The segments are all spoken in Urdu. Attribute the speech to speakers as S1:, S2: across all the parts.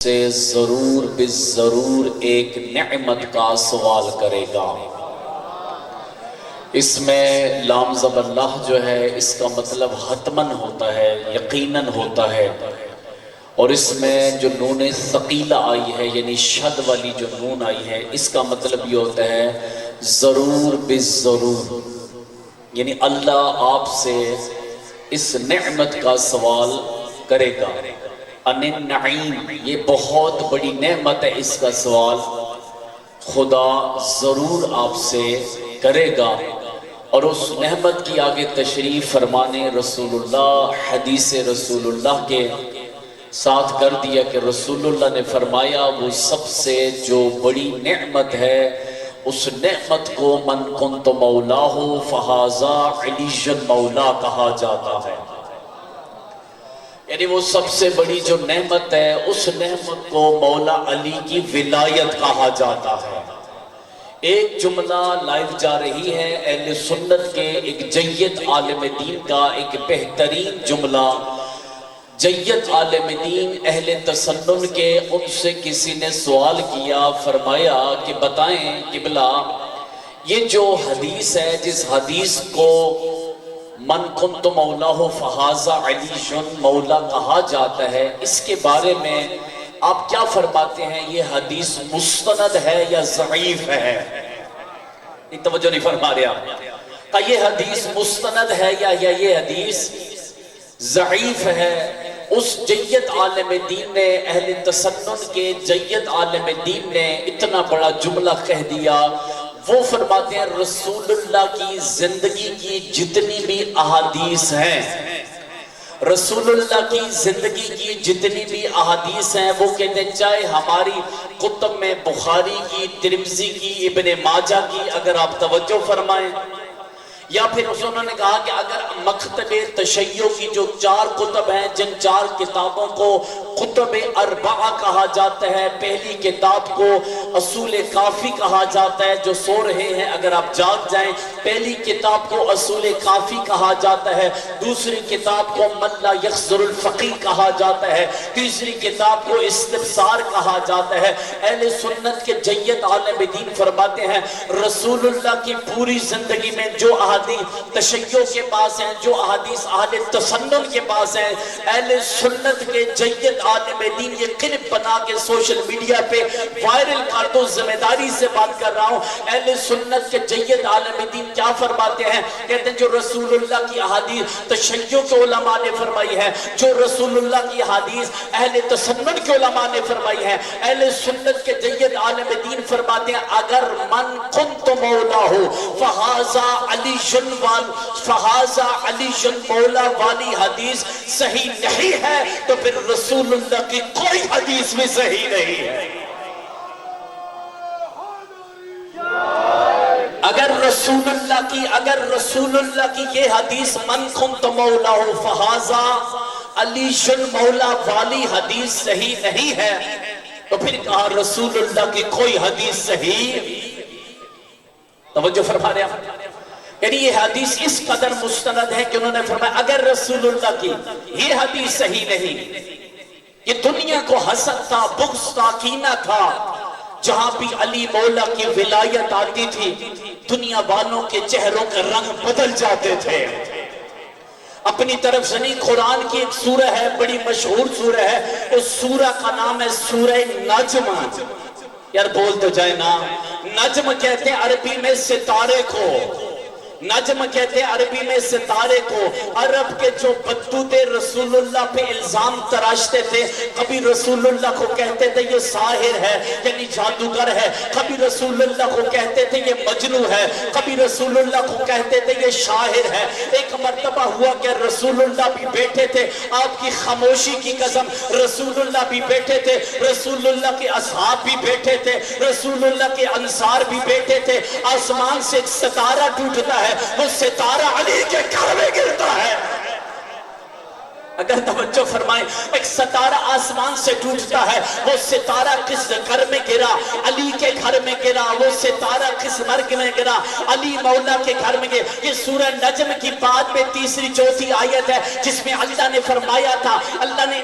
S1: سے ضرور بالضرور ایک نعمت کا سوال کرے گا۔ اس میں لام زبر اللہ جو ہے اس کا مطلب حتماً ہوتا ہے، یقیناً ہوتا ہے، اور اس میں جو نون ثقیلہ آئی ہے یعنی شد والی جو نون آئی ہے اس کا مطلب یہ ہوتا ہے ضرور بالضرور، یعنی اللہ آپ سے اس نعمت کا سوال کرے گا۔ ان النعیم، یہ بہت بڑی نعمت ہے، اس کا سوال خدا ضرور آپ سے کرے گا۔ اور اس نعمت کی آگے تشریف فرمانے رسول اللہ حدیث رسول اللہ کے ساتھ کر دیا کہ رسول اللہ نے فرمایا وہ سب سے جو بڑی نعمت ہے اس نعمت کو من کنت مولاہ فہذا علی مولا کہا جاتا ہے، یعنی وہ سب سے بڑی جو نعمت ہے اس نعمت کو مولا علی کی ولایت کہا جاتا ہے۔ ایک جملہ لائیو جا رہی ہے اہل سنت کے ایک جید عالم دین کا ایک بہترین جملہ، جید عالم دین اہل تسنن کے، ان سے کسی نے سوال کیا، فرمایا کہ بتائیں قبلہ یہ جو حدیث ہے جس حدیث کو من کنت مولاہ فہذا علی مولا کہا جاتا ہے، اس کے بارے میں آپ کیا فرماتے ہیں؟ یہ حدیث مستند ہے یا ضعیف ہے؟ توجہ نہیں فرما رہے آپ کہ یہ حدیث مستند ہے یا یہ حدیث ضعیف ہے؟ اس جید عالم دین نے، اہل تسنن کے جید عالم دین نے اتنا بڑا جملہ کہہ دیا۔ وہ فرماتے ہیں رسول اللہ کی زندگی کی جتنی بھی احادیث ہیں، رسول اللہ کی زندگی کی جتنی بھی احادیث ہیں، وہ کہتے ہیں چاہے ہماری کتب میں بخاری کی، ترمذی کی، ابن ماجہ کی اگر آپ توجہ فرمائیں، یا پھر انہوں نے کہا کہ اگر مکتب تشیع کی جو 4 کتب ہیں جن 4 کتابوں کو کتب اربعہ کہا جاتا ہے، پہلی کتاب کو اصول کافی کہا جاتا ہے، جو سو رہے ہیں اگر آپ جاگ جائیں، پہلی کتاب کو اصول کافی کہا جاتا ہے، دوسری کتاب کو من لا یخزر الفقیہ کہا جاتا ہے، تیسری کتاب کو استبصار کہا جاتا ہے۔ اہل سنت کے جید عالم دین فرماتے ہیں رسول اللہ کی پوری زندگی میں جو احادیث تشیع کے پاس ہیں، جو احادیث اہل تسنن کے پاس ہیں، اہل سنت کے جید عالم دین یہ کلپ بنا کے سوشل میڈیا پہ وائرل کر دو، ذمہ داری سے بات کر رہا ہوں۔ اہل سنت کے جید عالم دین کیا فرماتے ہیں؟ کہتے ہیں جو رسول اللہ کی احادیث تشیع کے علماء نے فرمائی ہے، جو رسول اللہ کی احادیث اہل تسنن کے علماء نے فرمائی ہے، اہل سنت کے جید عالم دین فرماتے ہیں اگر من کنت مولا ہو فہذا علی فہذا علی مولا والی حدیث صحیح نہیں ہے تو پھر رسول اللہ کی کوئی حدیث بھی صحیح نہیں ہے۔ اگر رسول اللہ کی یہ حدیث من کنت مولا ہو فہذا علی مولا والی حدیث صحیح نہیں ہے تو پھر کہا رسول اللہ کی کوئی حدیث صحیح۔ توجہ فرما رہے ہیں، یعنی یہ حدیث اس قدر مستند ہے کہ انہوں نے فرمایا اگر رسول اللہ کی یہ حدیث صحیح نہیں، یہ دنیا کو حسد تھا، بغض تھا، کینہ تھا، جہاں بھی علی مولا کی ولایت آتی تھی دنیا والوں کے چہروں کے رنگ بدل جاتے تھے۔ اپنی طرف سے نہیں، قرآن کی ایک سورہ ہے بڑی مشہور سورہ ہے، اس سورہ کا نام ہے سورہ نجم۔ یار بول تو جائے نا، نجم کہتے ہیں عربی میں ستارے کو، نجم کہتے ہیں عربی میں ستارے کو۔ عرب کے جو بدو تھے رسول اللہ پہ الزام تراشتے تھے، کبھی رسول اللہ کو کہتے تھے یہ ساحر ہے یعنی جادوگر ہے، کبھی رسول اللہ کو کہتے تھے یہ مجنون ہے، کبھی رسول اللہ کو کہتے تھے یہ شاعر ہے۔ ایک مرتبہ ہوا کہ رسول اللہ بھی بیٹھے تھے، آپ کی خاموشی کی قسم رسول اللہ بھی بیٹھے تھے، رسول اللہ کے اصحاب بھی بیٹھے تھے، رسول اللہ کے انصار بھی بیٹھے تھے، آسمان سے ایک ستارہ ٹوٹتا ہے، وہ ستارہ علی کے گھر میں گرتا ہے۔ اگر توجہ فرمائیں، ایک ستارہ آسمان سے ٹوٹتا ہے، وہ ستارہ کس گھر میں گرا؟ علی کے گھر میں گرا۔ وہ ستارہ کس مرگ میں گرا؟ علی مولا کے گھر میں گرا۔ یہ سورہ نجم کی بعد میں تیسری چوتھی آیت ہے جس میں اللہ نے فرمایا تھا، اللہ نے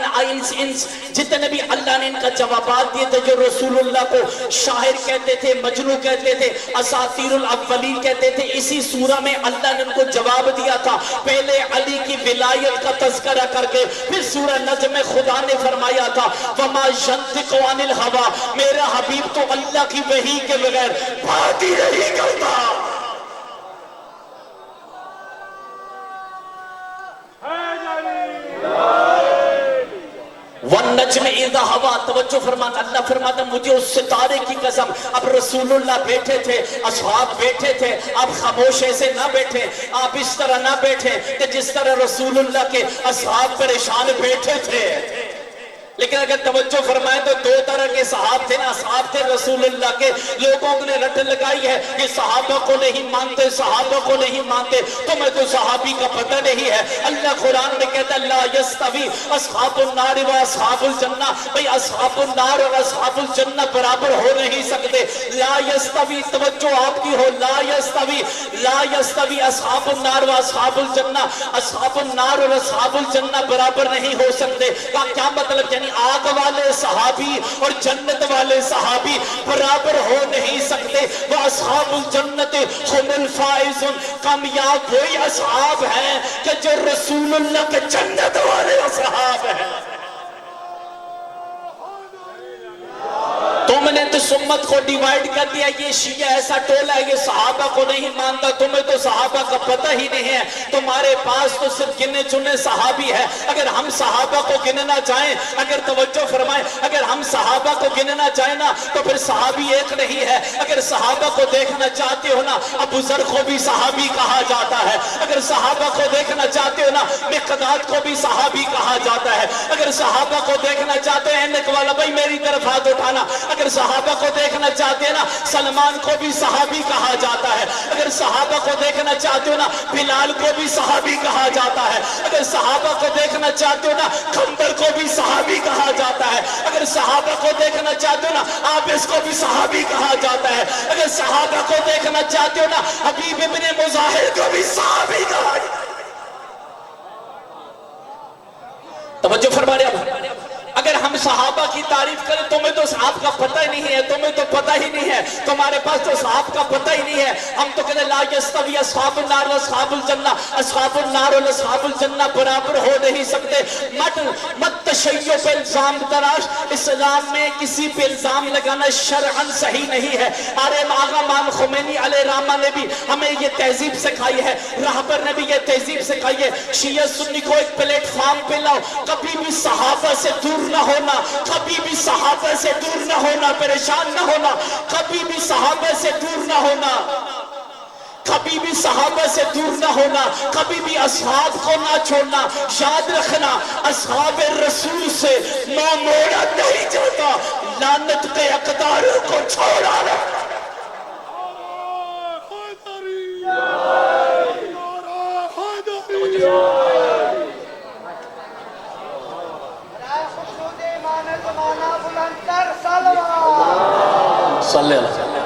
S1: جتنے بھی اللہ نے ان کا جوابات دیے تھے، جو رسول اللہ کو شاعر کہتے تھے، مجنون کہتے تھے، اساطیر الاولین کہتے تھے، اسی سورہ میں اللہ نے ان کو جواب دیا تھا۔ پہلے علی کی ولایت کا تذکرہ کر کے پھر سورہ نجم میں خدا نے فرمایا تھا وَمَا يَنطِقُ عَنِ الْهَوَىٰ، میرا حبیب تو اللہ کی وحی کے بغیر بات ہی نہیں کرتا۔ وَالنَّجْمِ إِذَا هَوَىٰ، توجہ فرمانا، اللہ فرماتا مجھے اس ستارے کی قسم۔ اب رسول اللہ بیٹھے تھے، اصحاب بیٹھے تھے، آپ خاموش ایسے نہ بیٹھے، آپ اس طرح نہ بیٹھے کہ جس طرح رسول اللہ کے اصحاب پریشان بیٹھے تھے۔ لیکن اگر توجہ فرمائیں تو دو طرح کے صحاب تھے نا، اصحاب تھے رسول اللہ کے، لوگوں نے رٹ لگائی ہے کہ صحابہ کو نہیں مانتے، صحابہ کو نہیں مانتے، تمہیں تو صحابی کا پتہ نہیں ہے۔ اللہ قرآن میں کہتا ہے لا یستوی اصحاب النار و اصحاب الجنہ، بھئی اصحاب النار اور اصحاب الجنہ برابر ہو نہیں سکتے۔ لا یستوی، توجہ آپ کی ہو، لا یستوی اصحاب النار و اصحاب الجنہ، اصحاب النار اور اصحاب الجنہ برابر نہیں ہو سکتے۔ کیا مطلب؟ یعنی آگ والے صحابی اور جنت والے صحابی برابر ہو نہیں سکتے۔ وہ اصحاب الجنت هم الفائزون، کامیاب وہی اصحاب ہیں کہ جو رسول اللہ کے جنت والے اصحاب ہیں۔ تم نے تو سمت کو ڈیوائیڈ کر دیا، یہ شیعہ ایسا ٹولہ ہے، یہ صحابہ کو نہیں مانتا، تمہیں تو صحابہ کا پتہ ہی نہیں ہے، تمہارے پاس تو صرف گنے چنے صحابی ہے۔ اگر ہم صحابہ کو گننا چاہیں، اگر توجہ فرمائیں، اگر ہم صحابہ کو گننا چاہیں نا تو پھر صحابی ایک نہیں ہے۔ اگر صحابہ کو دیکھنا چاہتے ہو نا، ابو ذر کو بھی صحابی کہا جاتا ہے۔ اگر صحابہ کو دیکھنا چاہتے ہو نا، مقداد کو بھی صحابی کہا جاتا ہے۔ اگر صحابہ کو دیکھنا چاہتے ہیں اینک والا بھائی میری طرف ہاتھ اٹھانا، اگر صحابہ کو دیکھنا چاہتے ہیں نا سلمان کو بھی صحابی کہا جاتا ہے۔ اگر صحابہ کو دیکھنا چاہتے ہو نا بلال کو بھی صحابی کہا جاتا ہے۔ اگر صحابہ کو دیکھنا چاہتے ہو نا خنبر کو بھی صحابی کہا جاتا ہے۔ اگر صحابہ کو دیکھنا چاہتے ہو نا عابس کو بھی صحابی کہا جاتا ہے۔ اگر صحابہ کو دیکھنا چاہتے ہو نا حبیب ابن مظاہر کو بھی صحابی کہا جاتا ہے۔ توجہ فرما رہے ہیں۔ اگر ہم صحابہ کی تعریف کریں تمہیں تو صحاب کا پتہ ہی نہیں ہے، تمہیں تو پتہ ہی نہیں ہے، تمہارے پاس تو صحاب کا پتہ ہی نہیں ہے۔ ہم تو کہتے ہیں لا یستوی اصحاب النار و اصحاب الجنہ، اصحاب النار و اصحاب الجنہ برابر ہو نہیں سکتے۔ مت تشیع پہ الزام تراش، اسلام میں کسی پہ الزام لگانا شرعاً صحیح نہیں ہے۔ آغا امام خمینی علیہ رحمہ نے بھی ہمیں یہ تہذیب سکھائی ہے، راہبر نے بھی یہ تہذیب سکھائی ہے، شیعہ سنی کو ایک پلیٹ فارم پہ لاؤ، کبھی بھی صحابہ سے دور نہ ہونا، کبھی بھی صحابہ سے دور نہ ہونا، پریشان نہ ہونا، کبھی بھی صحابہ سے دور نہ ہونا، کبھی بھی صحابہ سے دور نہ ہونا، کبھی بھی اصحاب کو نہ چھوڑنا۔ یاد رکھنا اصحاب رسول سے منہ موڑا نہیں جاتا، لعنت کے اقدار کو چھوڑا رہا۔ صلی اللہ علیہ وسلم۔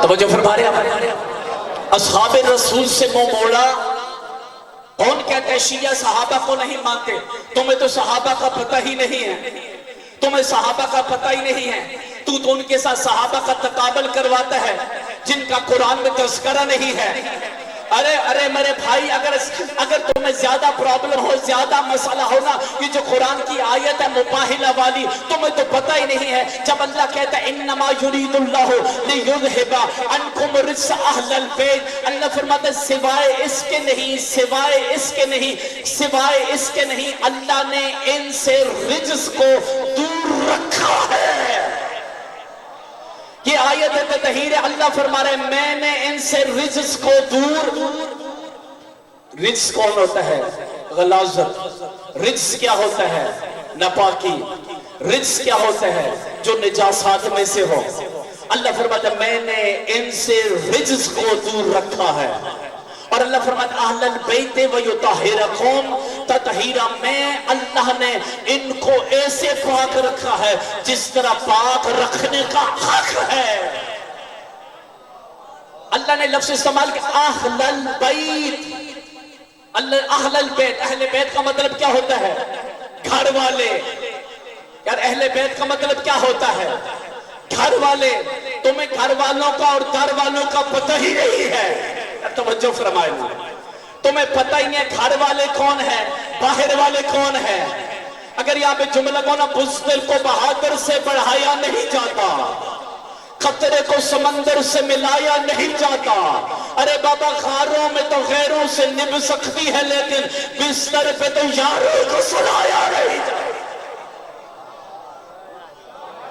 S1: توجہ فرما رہے ہیں۔ اصحاب رسول سے منہ موڑا، کون کہتے ہیں شیعہ صحابہ کو نہیں مانتے؟ تمہیں تو صحابہ کا پتہ ہی نہیں ہے، تمہیں صحابہ کا پتہ ہی نہیں ہے، تو ان کے ساتھ صحابہ کا تقابل کرواتا ہے جن کا قرآن میں تذکرہ نہیں ہے۔ ارے میرے بھائی، اگر تمہیں زیادہ پرابلم ہو، زیادہ مسئلہ ہونا، یہ جو قرآن کی آیت ہے مباہلہ والی، تمہیں تو پتہ ہی نہیں ہے۔ جب اللہ کہتا ہے انما یرید اللہ لیذھب عنکم الرجس اہل البیت، اللہ فرماتا ہے سوائے اس کے نہیں، سوائے اس کے نہیں، سوائے اس کے نہیں، اللہ نے ان سے رجس کو دور رکھا ہے۔ یہ آیت تطہیر ہے، اللہ فرما رہے ہیں میں نے ان سے رجس کو دور۔ رجس کون ہوتا ہے؟ غلاظت۔ رجس کیا ہوتا ہے؟ ناپاکی۔ رجس کیا ہوتا ہے؟ جو نجاسات میں سے ہو۔ اللہ فرماتا ہے میں نے ان سے رجس کو دور رکھا ہے، اور اللہ فرماتا اہل البیت ویطہرکم، تطہیرا، میں اللہ نے ان کو ایسے پاک رکھا ہے جس طرح پاک رکھنے کا حق ہے۔ اللہ نے لفظ استعمال کیا اہل البیت، اہل البیت، اہل بیت کا مطلب کیا ہوتا ہے؟ گھر والے۔ یار اہل بیت کا مطلب کیا ہوتا ہے؟ گھر والے۔ تمہیں گھر والوں کا اور در والوں کا پتہ ہی نہیں ہے، توجہ فرمائے، تمہیں پتہ ہی نہیں گھر والے کون ہیں، باہر والے کون ہیں۔ اگر یہاں پہ جملہ کو نا بزدل کو بہادر سے بڑھایا نہیں جاتا، قطرے کو سمندر سے ملایا نہیں جاتا۔ ارے بابا غاروں میں تو غیروں سے نب سکتی ہے لیکن بستر پہ تو یاروں کو سلایا نہیں جاتا۔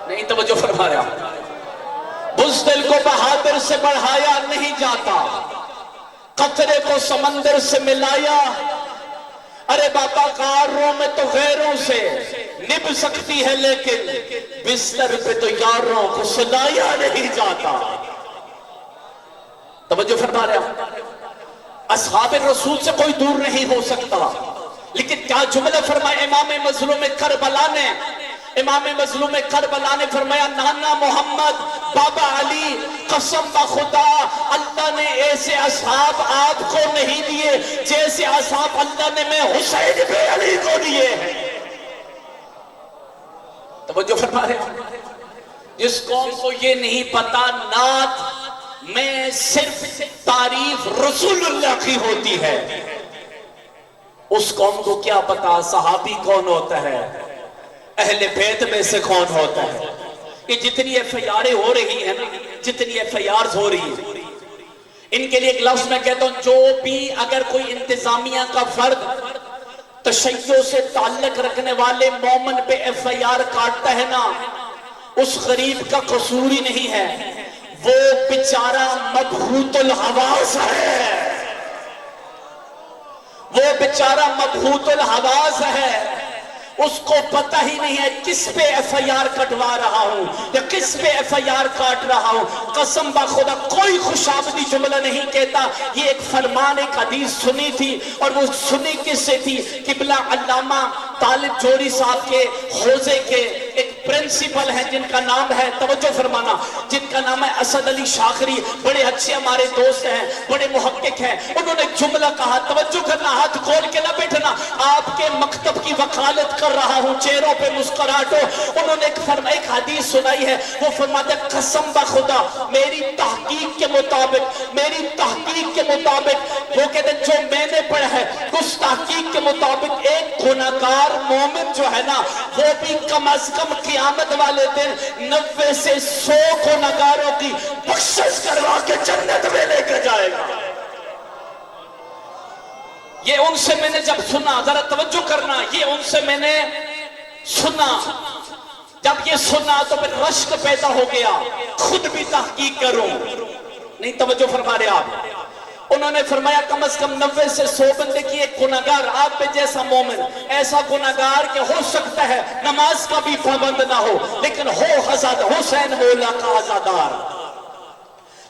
S1: نہیں توجہ فرما رہا، بزدل کو بہادر سے بڑھایا نہیں جاتا، قطرے کو سمندر سے ملایا۔ ارے بابا غاروں میں تو غیروں سے نب سکتی ہے لیکن بستر پہ تو یاروں کو سلایا نہیں جاتا۔ توجہ فرما رہے ہیں، اصحاب رسول سے کوئی دور نہیں ہو سکتا، لیکن کیا جملہ فرمایا امام مظلوم کربلا نے؟ امام مظلوم کربلا نے فرمایا نانا محمد، بابا علی، قسم بخدا اللہ نے ایسے اصحاب آپ کو نہیں دیے جیسے اصحاب اللہ نے میں حسین بن علی کو دیے ہیں۔ توجہ فرما رہے ہیں، جس قوم کو یہ نہیں پتا نعت میں صرف تعریف رسول اللہ کی ہوتی ہے، اس قوم کو کیا پتا صحابی کون ہوتا ہے، اہل بیت میں سے کون ہوتا ہے۔ یہ جتنی ایف آئی آریں ہو رہی ہیں نا، جتنی ایف آئی آرز ہو رہی ہیں، ان کے لیے ایک لفظ میں کہتا ہوں، جو بھی اگر کوئی انتظامیہ کا فرد تشیع سے تعلق رکھنے والے مومن پہ ایف آئی آر کاٹتا ہے نا، اس غریب کا قصور ہی نہیں ہے، وہ بیچارہ مبہوت الحواس ہے، وہ بیچارہ مبہوت الحواس ہے، اس کو پتہ ہی نہیں ہے کس پہ ایف آئی آر کٹوا رہا ہوں یا کس پہ ایف آئی آر کاٹ رہا ہوں۔ قسم بخدا کوئی خوشامدی جملہ نہیں کہتا، یہ ایک فرمان ایک حدیث سنی تھی، اور وہ سنی کس سے تھی؟ قبلہ علامہ طالب جوڑی صاحب کے حوزے کے ایک پرنسپل ہیں جن کا نام ہے، توجہ فرمانا، جن کا نام ہے اسد علی شاخری، بڑے اچھے ہمارے دوست ہیں، بڑے محقق ہیں۔ انہوں نے جملہ کہا، توجہ کرنا، ہاتھ کھول کے نہ بیٹھنا، آپ کے مکتب کی وکالت کر رہا ہوں، چہروں پہ مسکراہٹ ہو۔ انہوں نے ایک حدیث سنائی ہے، وہ فرماتے ہیں قسم بخدا میری تحقیق کے مطابق، میری تحقیق کے مطابق، وہ کہتے ہیں جو میں نے پڑھا ہے اس تحقیق کے مطابق ایک گناہگار مومن جو ہے نا، وہ بھی کم از کم قیامت والے دن 90 سے 100 گناہگاروں کی بخشش کروا کے جنت میں لے کے جائے گا۔ یہ ان سے میں نے جب سنا، ذرا توجہ کرنا، یہ ان سے میں نے سنا، جب یہ سنا تو پھر رشک پیدا ہو گیا خود بھی تحقیق کروں۔ نہیں توجہ فرما رہے آپ؟ انہوں نے فرمایا کم از کم 90 سے 100 بندے کی ایک گناہگار، آپ پہ جیسا مومن، ایسا گناہگار کہ ہو سکتا ہے نماز کا بھی پابند نہ ہو لیکن ہو حسین مولا کا عزادار،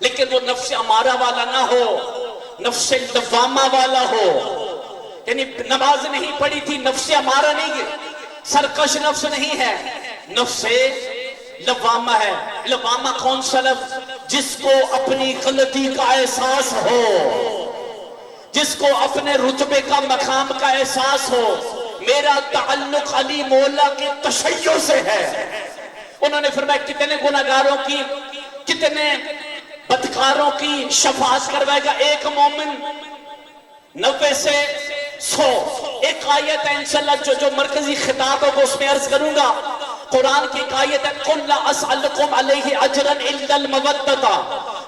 S1: لیکن وہ نفس امارہ والا نہ ہو، نفس لوامہ والا ہو، یعنی نماز نہیں پڑھی تھی، نفس امارہ نہیں، سرکش نفس نہیں ہے، نفس لوامہ ہے۔ لوامہ کون سا لفظ؟ جس کو اپنی غلطی کا احساس ہو، جس کو اپنے رتبے کا مقام کا احساس ہو۔ میرا تعلق علی مولا کے تشیع سے ہے۔ انہوں نے فرمایا کتنے گناہگاروں کی، کتنے بدکاروں کی شفاعت کروائے گا ایک مومن؟ 90 سے 100۔ ایک آیت ہے انشاءاللہ جو مرکزی خطاب ہے اس میں عرض کروں گا، قرآن کی ایک آیت ہے قُلْ لَا أَسْأَلُكُمْ عَلَيْهِ أَجْرًا إِلَّا الْمَوَدَّةَ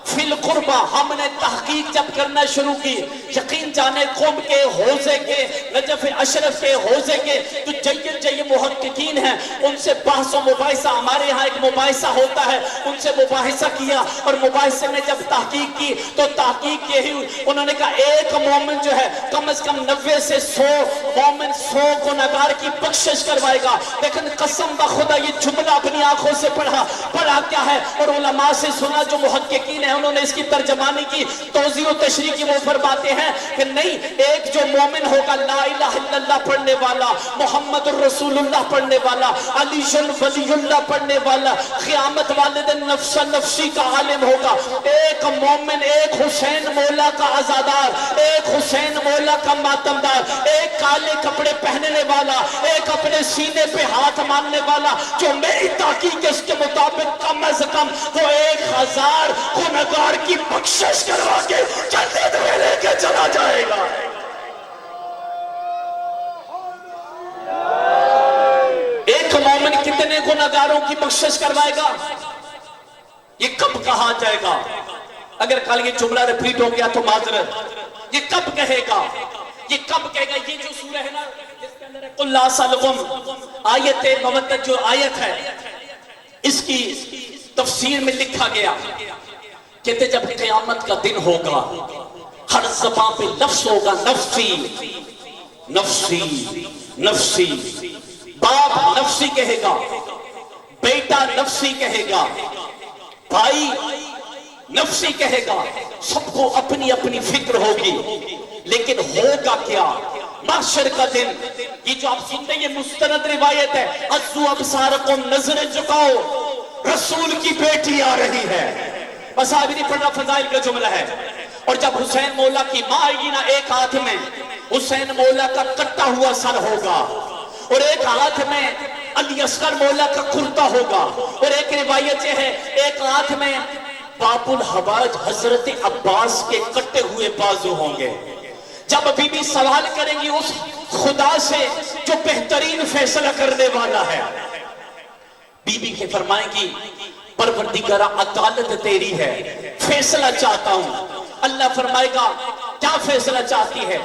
S1: فِي الْقُرْبَى۔ ہم نے تحقیق جب کرنا شروع کی، یقین جانے قوم کے حوزے کے، نجف اشرف کے حوزے کے جو جئی محققین ہیں ان سے بحث و مباحثہ، ہمارے ہاں ایک مباحثہ ہوتا ہے، ان سے مباحثہ کیا، اور مباحثے میں جب تحقیق کی تو تحقیق یہی ہوئی، انہوں نے کہا ایک مومن جو ہے کم از کم 90 سے 100 مومن 100 گناہگار کی بخشش کروائے گا۔ لیکن قسم بخدا یہ جملہ اپنی آنکھوں سے پڑھا کیا ہے، اور علماء سے سنا جو محققین ہیں، انہوں نے اس کی ترجمانی کی، توضیح و تشریح کی، وہ فرماتے ہیں کہ نہیں، ایک جو مومن ہوگا لا الہ الا اللہ پڑھنے والا، محمد الرسول اللہ پڑھنے والا، علی ولی اللہ پڑھنے والا، قیامت والے دن نفس نفسی کا عالم ہوگا، ایک مومن، ایک حسین مولا کا عزادار، ایک حسین مولا کا ماتمدار، ایک کالے کپڑے پہننے والا، ایک اپنے سینے پہ ہاتھ ماننے والا، جو میری تحقیق اس کے مطابق کم از کم وہ 1000 گنہگار کی بخشش کروا کے جنت میں لے کے چلا جائے گا۔ ایک مومن کتنے گنہگاروں کی بخشش کروائے گا؟ یہ کب کہا جائے گا؟ اگر کل یہ جملہ ریپیٹ ہو گیا تو معذرت، یہ کب کہے گا؟ یہ کب کہے گا؟ یہ جو سورہ ہے نا جس کے اندر قل لا اسألکم، آیت مودت جو آیت ہے، اس کی تفسیر میں لکھا گیا، کہتے جب قیامت کا دن ہوگا ہر زبان پہ لفظ ہوگا نفسی نفسی نفسی، باپ نفسی کہے گا، بیٹا نفسی کہے گا، بھائی نفسی کہے گا، سب کو اپنی اپنی فکر ہوگی، لیکن ہوگا کیا؟ محشر کا دن، یہ جو آپ سنتے ہیں یہ مستند روایت ہے، عزو ابصارکم، نظریں جھکاؤ، رسول کی بیٹی آ رہی ہے، بس آج نہیں پڑھنا، فضائل کا جملہ ہے، اور جب حسین مولا کی ماں آئے گی نا، ایک ہاتھ میں حسین مولا کا کٹا ہوا سر ہوگا، اور ایک ہاتھ میں علی اصغر مولا کا کرتا ہوگا، اور ایک روایت یہ ہے ایک ہاتھ میں باب الحوائج حضرت عباس کے کٹے ہوئے بازو ہوں گے۔ جب بی بی سوال کریں گی اس خدا سے جو بہترین فیصلہ کرنے والا ہے، بی بی کے فرمائیں گی پروردگارہ عدالت تیری ہے، فیصلہ چاہتا ہوں۔ اللہ فرمائے گا کیا فیصلہ چاہتی ہے؟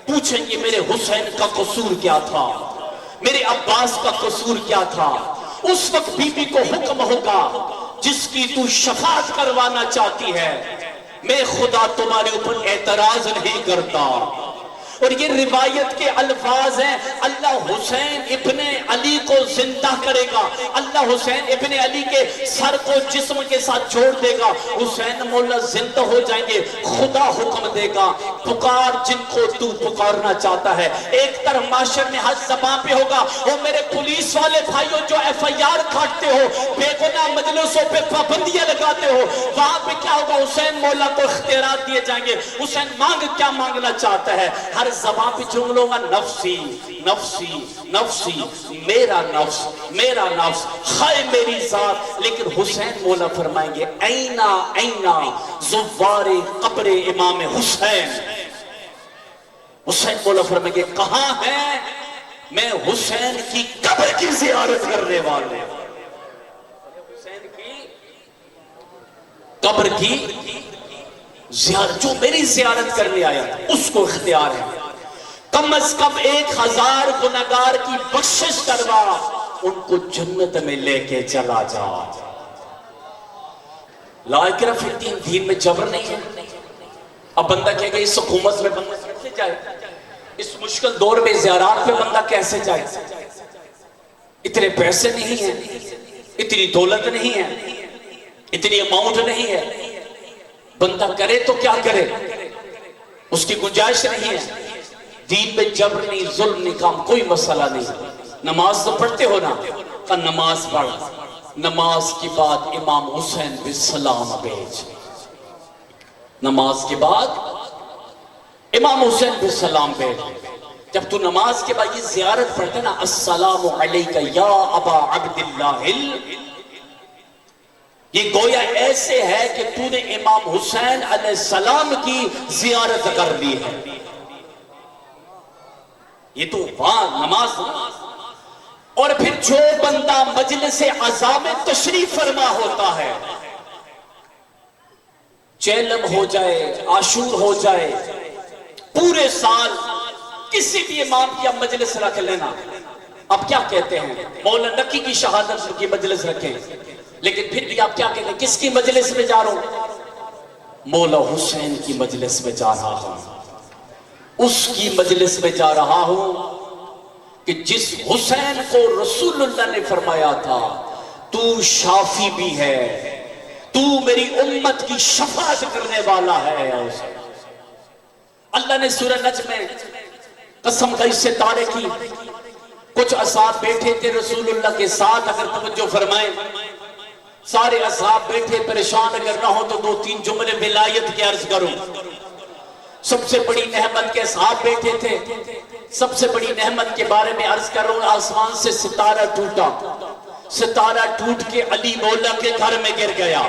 S1: پوچھیں گے میرے حسین کا قصور کیا تھا، میرے عباس کا قصور کیا تھا؟ اس وقت بی بی کو حکم ہوگا جس کی تو شفاعت کروانا چاہتی ہے، میں خدا تمہارے اوپر اعتراض نہیں کرتا۔ اور یہ روایت کے الفاظ ہیں، اللہ حسین ابن علی کو زندہ کرے گا، اللہ حسین ابن علی کے سر کو جسم کے ساتھ جوڑ دے گا، حسین مولا زندہ ہو جائیں گے، خدا حکم دے گا پکار جن کو تو پکارنا چاہتا ہے۔ ایک طرف معاشر میں ہر زبان پہ ہوگا، وہ میرے پولیس والے بھائیوں جو FIR کاٹتے ہو، بے گناہ مجلسوں پہ پابندیاں لگاتے ہو، وہاں پہ کیا ہوگا؟ حسین مولا کو اختیارات دیے جائیں گے، حسین مانگ کیا مانگنا چاہتا ہے؟ ہر زبان پہ جملوں گا نفسی نفسی نفسی، میرا نفس میرا نفس، خائے میری ذات۔ لیکن حسین مولا فرمائیں گے اینا اینا زوار قبر امام حسین، حسین مولا فرمائیں گے کہاں ہے؟ میں حسین کی قبر کی زیارت کرنے والے، حسین کی قبر کی زیارت، جو میری زیارت کرنے آیا اس کو اختیار ہے، کم از کم 1000 گنہگار کی بخشش کروا، ان کو جنت میں لے کے چلا جا۔ لا اکراہ فی الدین، دین میں جبر نہیں ہے۔ اب بندہ کہے گا اس حکومت میں بندہ کیسے جائے، اس مشکل دور میں زیارات پہ بندہ کیسے جائے؟ اتنے پیسے نہیں ہیں، اتنی دولت نہیں ہے، اتنی اماؤنٹ نہیں ہے، بندہ کرے تو کیا کرے؟ اس کی گنجائش نہیں ہے۔ دین میں جبر نہیں، ظلم نہیں، کام کوئی مسئلہ نہیں۔ نماز تو پڑھتے ہو نا، کہ نماز پڑھ، نماز کے بعد امام حسین پہ سلام بھیج، نماز کے بعد امام حسین پہ سلام بھیج۔ جب تو نماز کے بعد یہ زیارت پڑھتے نا، السلام علیکہ یا ابا عبداللہ، یہ گویا ایسے ہے کہ تو نے امام حسین علیہ السلام کی زیارت کر لی ہے۔ یہ تو وہاں نماز، اور پھر جو بندہ مجلس عزا میں تشریف فرما ہوتا ہے، چیلم ہو جائے، عاشور ہو جائے، پورے سال کسی بھی امام کی اب مجلس رکھ لینا، اب کیا کہتے ہیں مولا نقی کی شہادت کی مجلس رکھیں، لیکن پھر بھی آپ کیا کہتے ہیں کس کی مجلس میں جا رہا ہوں؟ مولا حسین کی مجلس میں جا رہا ہوں، اس کی مجلس میں جا رہا ہوں کہ جس حسین کو رسول اللہ نے فرمایا تھا تو شافی بھی ہے، تو میری امت کی شفاعت کرنے والا ہے۔ اللہ نے سورہ نجم میں قسم کا اس ستارے کی، کچھ اصحاب بیٹھے تھے رسول اللہ کے ساتھ، اگر توجہ فرمائیں سارے اصحاب بیٹھے پریشان، اگر نہ ہو تو 2-3 جملے ولایت کے عرض کروں۔ سب سے بڑی نعمت کے اصحاب بیٹھے تھے، سب سے بڑی نعمت کے بارے میں عرض کروں، آسمان سے ستارہ ٹوٹا، ستارہ ٹوٹ کے علی مولا کے گھر میں گر گیا۔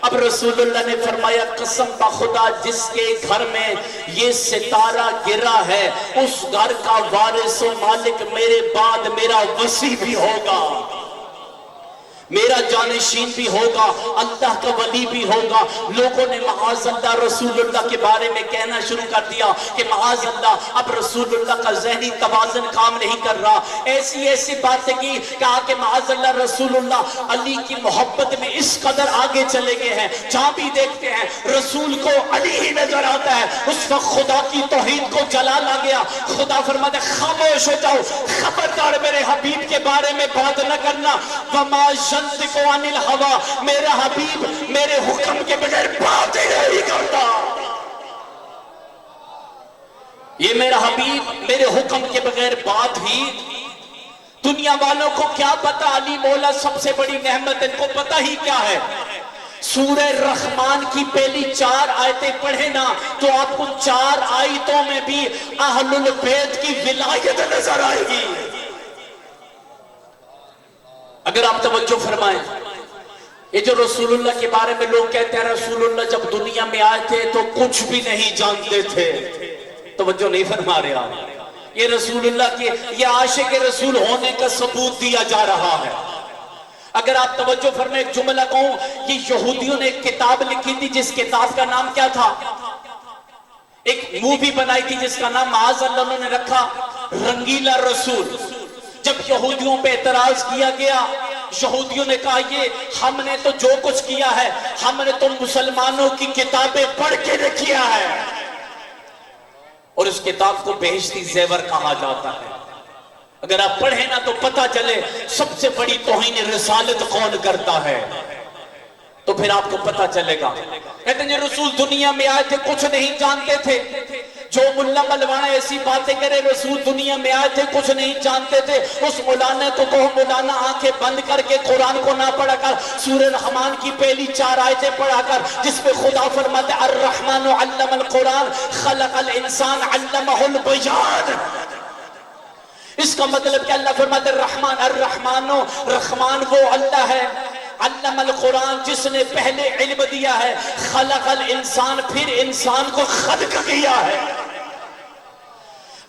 S1: اب رسول اللہ نے فرمایا قسم با خدا جس کے گھر میں یہ ستارہ گرا ہے اس گھر کا وارث و مالک میرے بعد میرا وصی بھی ہوگا، میرا جانشین بھی ہوگا، اللہ کا ولی بھی ہوگا۔ لوگوں نے معاذ اللہ رسول اللہ کے بارے میں کہنا شروع کر دیا کہ معاذ اللہ اب رسول اللہ کا ذہنی توازن کام نہیں کر رہا، ایسی ایسی باتیں کی، کہا کہ معاذ اللہ رسول اللہ علی کی محبت میں اس قدر آگے چلے گئے ہیں، جہاں بھی دیکھتے ہیں رسول کو علی ہی نظر آتا ہے۔ اس وقت خدا کی توحید کو جلال آ گیا، خدا فرماتا ہے خاموش ہو جاؤ، خبردار میرے حبیب کے بارے میں بات نہ کرنا، وما ينطق عن الهوى، میرا حبیب میرے حکم کے بغیر بات ہی نہیں کرتا، یہ میرا حبیب میرے حکم کے بغیر بات ہی۔ دنیا والوں کو کیا پتا علی مولا سب سے بڑی نعمت، ان کو پتا ہی کیا ہے؟ سورہ رحمان کی پہلی 4 آیتیں پڑھیں نا تو آپ کو 4 آیتوں میں بھی اہل البیت کی ولایت نظر آئے گی۔ اگر آپ توجہ فرمائیں، یہ جو رسول اللہ کے بارے میں لوگ کہتے ہیں رسول اللہ جب دنیا میں آئے تھے تو کچھ بھی نہیں جانتے تھے، توجہ نہیں فرما رہے آپ، یہ رسول اللہ کے یہ عاشق رسول ہونے کا ثبوت دیا جا رہا ہے۔ اگر آپ توجہ فرمائیں ایک جملہ کہوں، یہ یہودیوں نے ایک کتاب لکھی تھی جس کتاب کا نام کیا تھا؟ ایک مووی بنائی تھی جس کا نام معاذ اللہ انہوں نے رکھا رنگیلا رسول۔ جب یہودیوں پہ اعتراض کیا گیا، یہودیوں نے کہا یہ ہم نے تو جو کچھ کیا ہے ہم نے تو مسلمانوں کی کتابیں پڑھ کے کیا ہے، اور اس کتاب کو بہشتی زیور کہا جاتا ہے۔ اگر آپ پڑھیں نا تو پتہ چلے سب سے بڑی توہین رسالت کون کرتا ہے، تو پھر آپ کو پتہ چلے گا۔ کہتے ہیں رسول دنیا میں آئے تھے کچھ نہیں جانتے تھے، جو ملا ملوانا ایسی باتیں کرے رسول دنیا میں آئے تھے کچھ نہیں جانتے تھے، اس مولانا کو کہو مولانا آنکھیں بند کر کے قرآن کو نہ پڑھا کر سورہ رحمان کی پہلی 4 آیتیں پڑھا کر، جس پہ خدا فرماتے ہیں الرحمن علم القرآن خلق الانسان علمہ البیان۔ اس کا مطلب کہ اللہ فرماتے ہیں الرحمن وہ اللہ ہے، علم القرآن جس نے پہلے علم دیا ہے، خلق الانسان پھر انسان کو خلق کیا ہے۔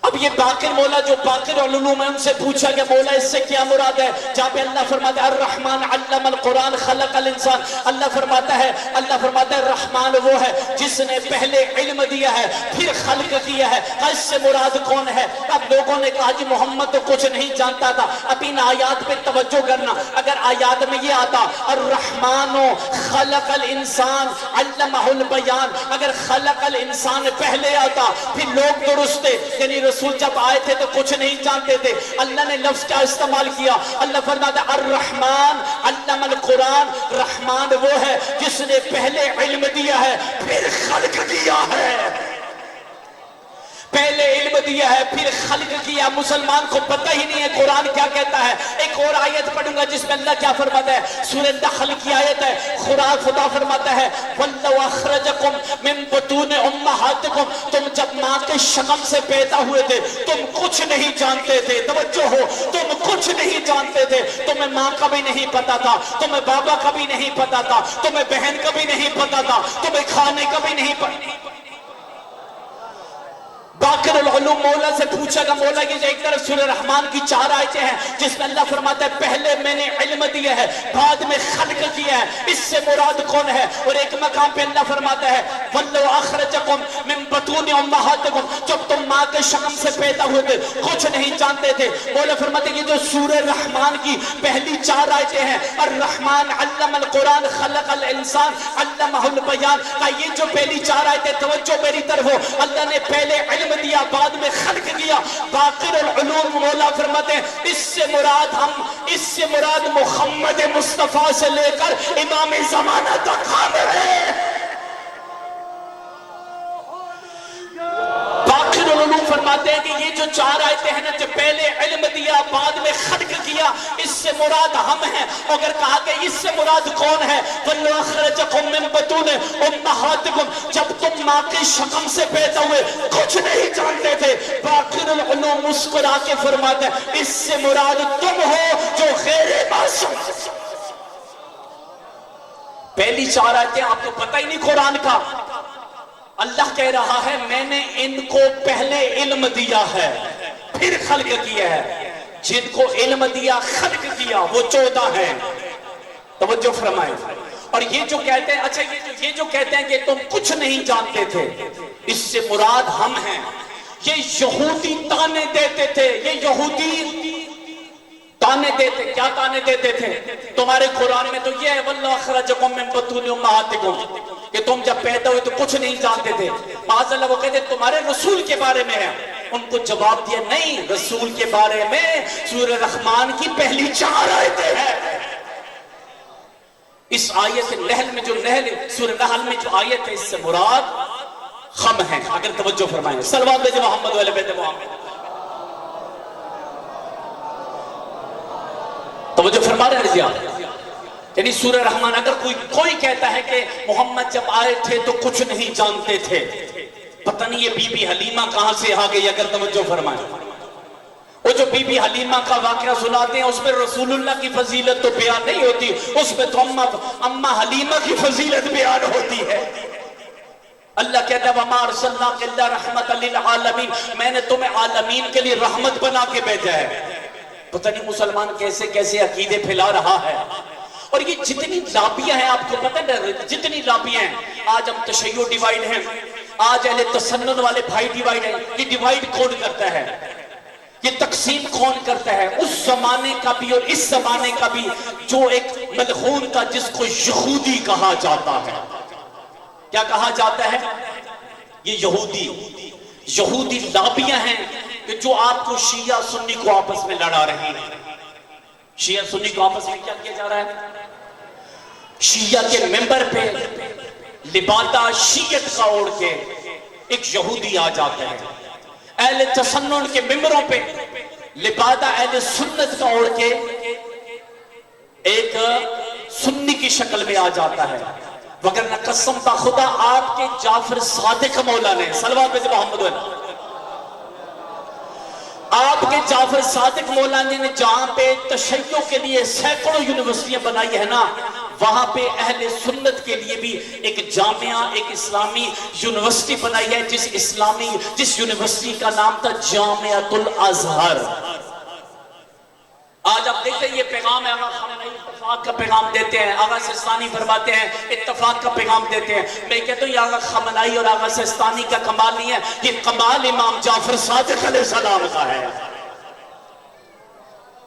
S1: اب یہ باقر مولا جو باقر علوم ہے ان سے پوچھا کہ مولا اس سے کیا مراد ہے؟ جہاں پہ اللہ فرماتا ہے الرحمن علم القرآن خلق الانسان، اللہ فرماتا ہے رحمان وہ ہے جس نے پہلے علم دیا ہے پھر خلق کیا ہے۔ اس سے مراد کون ہے؟ اب لوگوں نے کہا جی محمد تو کچھ نہیں جانتا تھا۔ اب ان آیات پہ توجہ کرنا، اگر آیات میں یہ آتا الرحمن خلق الانسان علمہ البیان، اگر خلق الانسان پہلے آتا پھر لوگ درستے، یعنی رسول جب آئے تھے تو کچھ نہیں جانتے تھے۔ اللہ نے لفظ کیا استعمال کیا؟ اللہ فرماتا ہے الرحمن علم القرآن، رحمان وہ ہے جس نے پہلے علم دیا ہے پھر خلق کیا ہے، پہلے علم دیا ہے پھر خلق کیا۔ مسلمان کو پتہ ہی نہیں ہے قرآن کیا کہتا ہے۔ ایک اور آیت پڑھوں گا جس میں اللہ کیا فرماتا ہے، سورہ نحل کی آیت ہے، خدا فرماتا ہے وَاللَّوْ أَخْرَجَكُمْ مِن بُطُونِ أُمَّهَاتِكُمْ، تم جب ماں کے شکم سے پیدا ہوئے تھے تم کچھ نہیں جانتے تھے، توجہ ہو، تم کچھ نہیں جانتے تھے، تمہیں ماں کا بھی نہیں پتا تھا، تمہیں بابا کا بھی نہیں پتا تھا، تمہیں بہن کا بھی نہیں پتا تھا، تمہیں کھانے کا بھی نہیں پتا۔ باقر العلوم مولا سے پوچھا گا مولا کی جو ایک طرف سورہ رحمان کی 4 آیتیں ہیں جس میں اللہ فرماتا ہے پہلے میں نے علم دیا ہے بعد میں خلق کیا ہے، اس سے مراد کون ہے؟ اور ایک مقام پہ اللہ فرماتا ہے وَاللَّوْ أَخْرَجَكُمْ مِن بُطُونِ أُمَّهَاتِكُمْ، جب تم ماں کے شکم سے پیدا ہوئے تھے کچھ نہیں جانتے تھے۔ مولا فرماتے ہیں یہ جو سورہ رحمان کی پہلی 4 آیتیں ہیں الرحمن علم القرآن خلق الانسان علمہ البیان، یہ جو پہلی 4 آیتیں توجہ میری طرف ہو، اللہ نے پہلے علم علم دیا، بعد میں خلق کیا، باقر العلوم مولا فرماتے ہیں اس سے مراد محمد مصطفیٰ سے لے کر امام زمانہ تک ہم ہیں۔ باقر العلوم فرماتے ہیں کہ یہ جو 4 آیتیں ہیں نا، جو پہلے علم دیا بعد میں خلق کیا، اس سے مراد ہم ہیں۔ اگر کہا کہ اس سے مراد کون ہے، وَاللَّهُ أَخْرَجَكُم مِّن بُطُونِ أُمَّهَاتِكُم، جب تم ماں کی شکم سے پیدا ہوئے کچھ نہیں جانتے تھے۔ باقر العلوم مسکرا کے فرماتے ہیں اس سے مراد تم ہو جو غیر معصوم۔ پہلی 4 آیتیں آپ کو پتہ ہی نہیں قرآن کا۔ اللہ کہہ رہا ہے میں نے ان کو پہلے علم دیا ہے پھر خلق کیا ہے، جن کو علم دیا خلق کیا وہ 14 ہیں۔ توجہ فرمائیں۔ اور یہ جو کہتے ہیں، اچھا یہ جو کہتے ہیں کہ تم کچھ نہیں جانتے تھے، اس سے مراد ہم ہیں۔ یہ یہودی تانے دیتے تھے، یہ یہودی تانے دیتے، کیا تانے دیتے تھے؟ تمہارے قرآن میں تو یہ ہے وَاللَّهُ أَخْرَجَكُم مِّن بُطُونِ أُمَّهَاتِكُم کہ تم جب پیدا ہوئے تو کچھ نہیں جانتے تھے۔ معاذ اللہ وہ کہتے تمہارے رسول کے بارے میں ہے، ان کو جواب دیا نہیں، رسول کے بارے میں سورہ رحمان کی پہلی 4 آیتیں ہیں۔ اس آیت نحل میں جو سورہ نحل میں جو آیت ہے اس سے مراد ہم ہیں۔ اگر توجہ فرمائیں، صلوات بھیجے محمد والے بیت محمد۔ توجہ فرما رہے ہیں رضی، یعنی سورہ رحمان اگر کوئی کہتا ہے کہ محمد جب آئے تھے تو کچھ نہیں جانتے تھے، پتہ نہیں یہ بی بی حلیمہ کہاں سے آ گئی۔ اگر توجہ فرمائیں، وہ جو بی بی حلیمہ کا واقعہ سناتے ہیں اس میں رسول اللہ کی فضیلت تو بیان نہیں ہوتی، اس میں تو اماں حلیمہ کی فضیلت بیان ہوتی ہے۔ اللہ کہتا ہے وَمَا أَرْسَلْنَاكَ إِلَّا رَحْمَةً لِلْعَالَمِينَ، میں نے تمہیں عالمین کے لیے رحمت بنا کے بھیجا ہے۔ پتہ نہیں مسلمان کیسے کیسے عقیدے پھیلا رہا ہے۔ اور یہ جتنی لابیاں ہیں آپ کو پتہ ہے، جتنی لابیاں ہیں، آج ہم تشیع ڈیوائیڈ ہیں، آج اہل تسنن والے بھائی ڈیوائیڈ ہیں۔ یہ ڈیوائیڈ کون کرتا ہے، یہ تقسیم کون کرتا ہے؟ اس زمانے کا بھی اور اس زمانے کا بھی جو ایک ملعون تھا جس کو یہودی کہا جاتا ہے۔ کیا کہا جاتا ہے؟ یہ یہودی لابیاں ہیں کہ جو آپ کو شیعہ سنی کو آپس میں لڑا رہے ہیں۔ شیعہ سنی کو آپس میں کیا کیا جا رہا ہے؟ شیعہ کے ممبر پہ لبادہ شیعت کا اوڑھ کے ایک یہودی آ جاتا ہے، اہل تسنن کے ممبروں پہ لبادہ اہل سنت کا اوڑھ کے ایک سنی کی شکل میں آ جاتا ہے۔ وگرنہ قسم کا خدا آپ کے جعفر صادق مولا نے، صلوات بھیجے محمد والے، آپ کے جعفر صادق مولانا نے جہاں پہ تشیع کے لیے سینکڑوں یونیورسٹیاں بنائی ہے نا، وہاں پہ اہل سنت کے لیے بھی ایک جامعہ، ایک اسلامی یونیورسٹی بنائی ہے، جس یونیورسٹی کا نام تھا جامعۃ الازہر۔ آج آپ دیکھتے ہیں یہ پیغام ہے، آغا خامنہئی اتفاق کا پیغام دیتے ہیں، آغا سستانی فرماتے ہیں اتفاق کا پیغام دیتے ہیں۔ میں کہتا ہوں یہ آغا خامنہئی اور آغا سستانی کا کمال نہیں ہے، یہ کمال امام جعفر صادق علیہ السلام کا ہے۔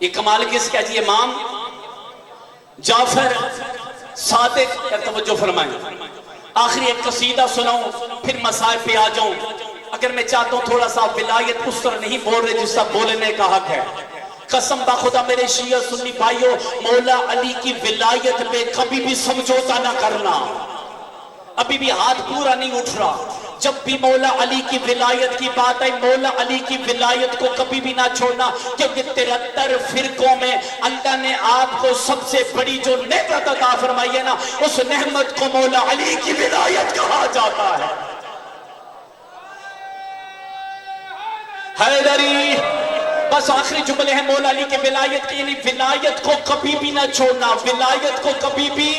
S1: یہ کمال کس کا جی؟ امام جعفر صادق کا۔ توجہ فرمائیں، آخری ایک قصیدہ سناؤں پھر مسائل پہ آ جاؤں۔ اگر میں چاہتا ہوں تھوڑا سا ولایت اس طرح نہیں بول رہے جس طرح بولنے کا حق ہے، قسم با خدا میرے شیعہ سنی بھائیوں، مولا علی کی ولایت پہ کبھی بھی سمجھوتا نہ کرنا۔ ابھی بھی ہاتھ پورا نہیں اٹھ رہا۔ جب بھی مولا علی کی ولایت کی بات ہے، مولا علی کی ولایت کو کبھی بھی نہ چھوڑنا، کیونکہ 73 فرقوں میں اللہ نے آپ کو سب سے بڑی جو نعمت عطا فرمائی ہے نا، اس نعمت کو مولا علی کی ولایت کہا جاتا ہے۔ حیدری، بس آخری جملے ہیں مولا علی کے ولایت کی، یعنی ولایت کو کبھی بھی نہ چھوڑنا، ولایت کو کبھی بھی،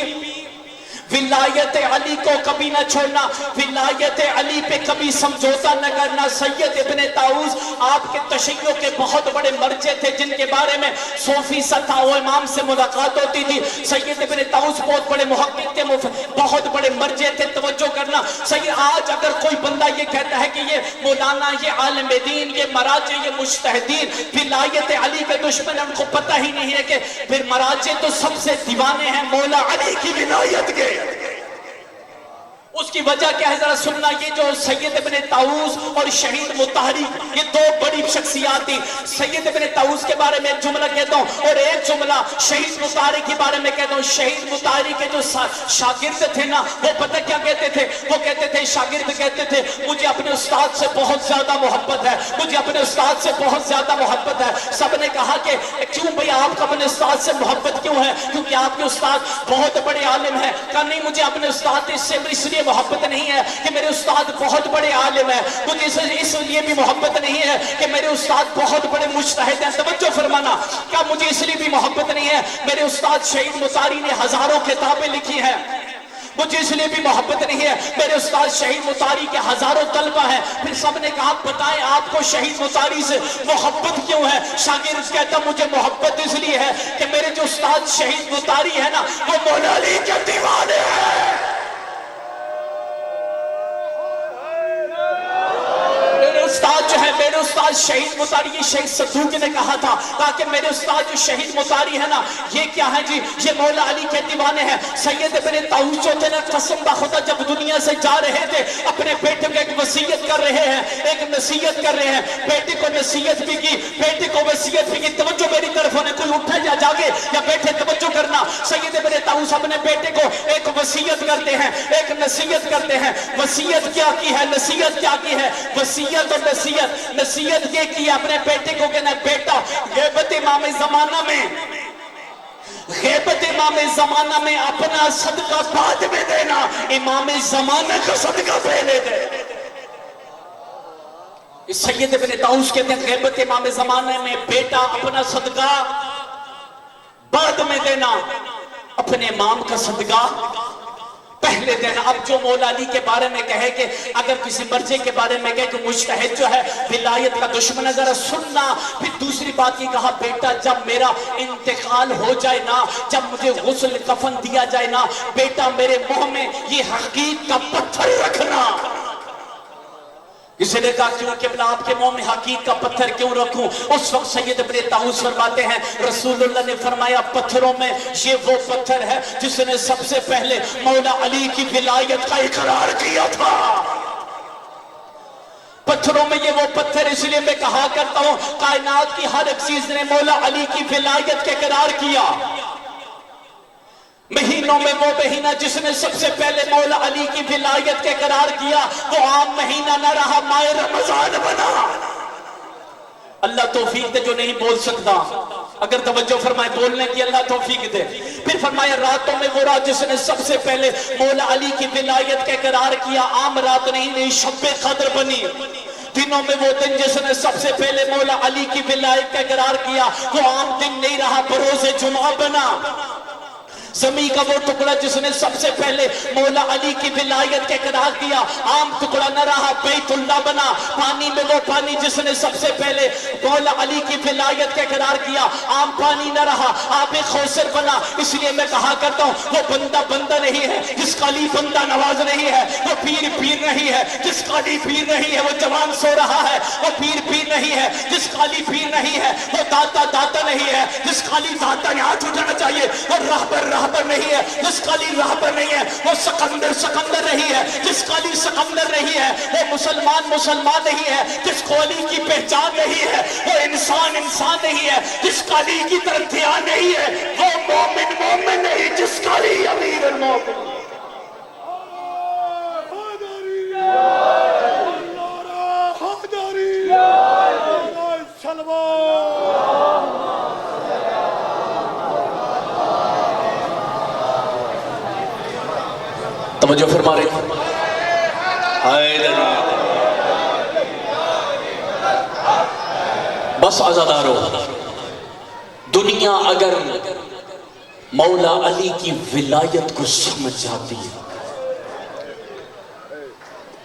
S1: ولایت علی کو کبھی نہ چھوڑنا، ولایت علی پہ کبھی سمجھوتا نہ کرنا۔ سید ابن طاؤس آپ کے تشیع کے بہت بڑے مرجع تھے جن کے بارے میں 100% تھا، وہ امام سے ملاقات ہوتی تھی۔ سید ابن طاؤس بہت بڑے محقق تھے، بہت بڑے مرجع تھے۔ توجہ کرنا، سید آج اگر کوئی بندہ یہ کہتا ہے کہ یہ مولانا، یہ عالم دین، یہ مراجع، یہ مجتہدین ولایت علی کے دشمن، ان کو پتہ ہی نہیں ہے کہ پھر مراجع تو سب سے دیوانے ہیں مولا علی کی ولایت کے۔ اس کی وجہ کیا ہے ذرا سننا. یہ جو سید ابن طاؤس اور شہید مطہری یہ دو بڑی شخصیات تھی. سید ابن طاؤس کے بارے میں ایک جملہ کہتا ہوں اور ایک جملہ شہید مطہری کے بارے میں کہتا ہوں. شہید مطہری کے جو شاگرد تھے نا وہ پتہ کیا کہتے تھے؟ وہ کہتے تھے، شاگرد کہتے تھے مجھے اپنے استاد سے بہت زیادہ محبت ہے، مجھے اپنے استاد سے بہت زیادہ محبت ہے. سب نے کہا کہ کیوں بھئی آپ کو اپنے استاد سے محبت کیوں ہے؟ کیونکہ آپ کے استاد بہت بڑے عالم ہیں. کہا نہیں، مجھے اپنے استاد سے اس لیے محبت نہیں ہے کہ میرے استاد بہت بڑے عالم ہیں، مجھے اس لیے بھی محبت نہیں ہے کہ میرے استاد بہت بڑے مجتہد ہیں. توجہ فرمانا. کیا مجھے اس لیے بھی محبت نہیں ہے، میرے استاد شہید مطہری نے ہزاروں کتابیں لکھی ہیں، مجھے اس لیے بھی محبت نہیں ہے، میرے استاد شہید مطہری کے ہزاروں طلبہ ہیں. پھر سب نے کہا بتائیں آپ کو شہید مطہری سے محبت کیوں ہے؟ شاگرد کہتا مجھے محبت اس لیے ہے کہ میرے جو استاد شہید مطہری ہے نا وہ مولا علی کے دیوانے ہیں. استاد جو ہے میرے استاد شہید مطہری، یہ شہید صدوق نے کہا تھا، کہا کہ میرے استاد جو شہید مطہری ہے نا یہ کیا ہے جی؟ یہ مولا علی کے دیوانے ہیں. سید ابن طاؤس جو تھے نا قسم بخدا جب دنیا سے جا رہے تھے اپنے بیٹے کو ایک وصیت کر رہے ہیں، ایک نصیحت کر رہے ہیں. بیٹے کو نصیحت بھی کی، بیٹے کو وصیت بھی کی. توجہ میری طرف ہونے، کوئی اٹھے یا جاگے یا بیٹھے توجہ کرنا. سید ابن طاؤس اپنے بیٹے کو ایک وصیت کرتے ہیں، ایک نصیحت کرتے ہیں. وصیت کیا کی ہے؟ نصیحت کیا کی ہے؟ وصیت اور نصیحت یہ کی اپنے بیٹے کو کہنا بیٹا غیبت امام زمانہ میں اپنا صدقہ بعد میں دینا، امام زمانہ کا صدقہ پہلے دے. سید ابن طاؤس کہتے ہیں غیبت امام زمانہ میں بیٹا اپنا صدقہ بعد میں دینا، اپنے امام کا صدقہ پہلے دینا. اب جو مولا علی کے بارے میں کہے کہ اگر کسی مرجع کے بارے میں کہے کہ مجتہد جو ہے ولایت کا دشمن ہے، ذرا سننا. پھر دوسری بات یہ کہا بیٹا جب میرا انتقال ہو جائے نا، جب مجھے غسل کفن دیا جائے نا، بیٹا میرے منہ میں یہ حقیق کا پتھر رکھنا. کسی نے کہا کیوں قبلہ آپ کے منہ میں حقیق کا پتھر کیوں رکھوں؟ اس وقت سید ابن طاؤس فرماتے ہیں رسول اللہ نے فرمایا پتھروں میں یہ وہ پتھر ہے جس نے سب سے پہلے مولا علی کی ولایت کا اقرار کیا تھا. پتھروں میں یہ وہ پتھر اس لیے میں کہا کرتا ہوں کائنات کی ہر ایک چیز نے مولا علی کی ولایت کا اقرار کیا. مہینوں میں وہ مہینہ جس نے سب سے پہلے مولا علی کی ولایت کے قرار کیا وہ عام مہینہ نہ رہا، ماہ رمضان بنا. اللہ توفیق دے جو نہیں بول سکتا، اگر توجہ فرمائے بولنے کی اللہ توفیق دے. پھر فرمایا راتوں میں وہ رات جس نے سب سے پہلے مولا علی کی ولایت کے قرار کیا عام رات نہیں شب قدر بنی. دنوں میں وہ دن جس نے سب سے پہلے مولا علی کی ولایت کا قرار کیا وہ عام دن نہیں رہا، بروز جمعہ بنا. زمین کا وہ ٹکڑا جس نے سب سے پہلے مولا علی کی ولایت کے قرار کیا عام ٹکڑا نہ رہا، بیت اللہ بنا. پانی میں وہ پانی جس نے سب سے پہلے مولا علی کی ولایت کے قرار کیا عام پانی نہ رہا، آب کوثر بنا. اس لیے میں کہا کرتا ہوں وہ بندہ بندہ نہیں ہے جس کا علی بندہ نواز نہیں ہے، وہ پیر پیر نہیں ہے جس کا علی پیر نہیں ہے، وہ جوان سو رہا ہے وہ پیر پیر نہیں ہے جس کا علی پیر نہیں ہے، وہ داتا داتا نہیں ہے جس کا علی داتا ہاتھ اٹھانا چاہیے، وہ راہبر راہبر نہیں ہے جس کا علی راہبر نہیں ہے، وہ سکندر سکندر نہیں ہے جس کا علی سکندر نہیں ہے، وہ مسلمان مسلمان نہیں ہے جس کو علی کی پہچان نہیں ہے، وہ انسان انسان نہیں ہے جس کا علی کی طرف دھیان نہیں ہے، وہ مومن مومن نہیں جس کا علی امیر المومن. توجہ فرما رہے بس آزادارو. دنیا اگر مولا علی کی ولایت کو سمجھ جاتی ہے،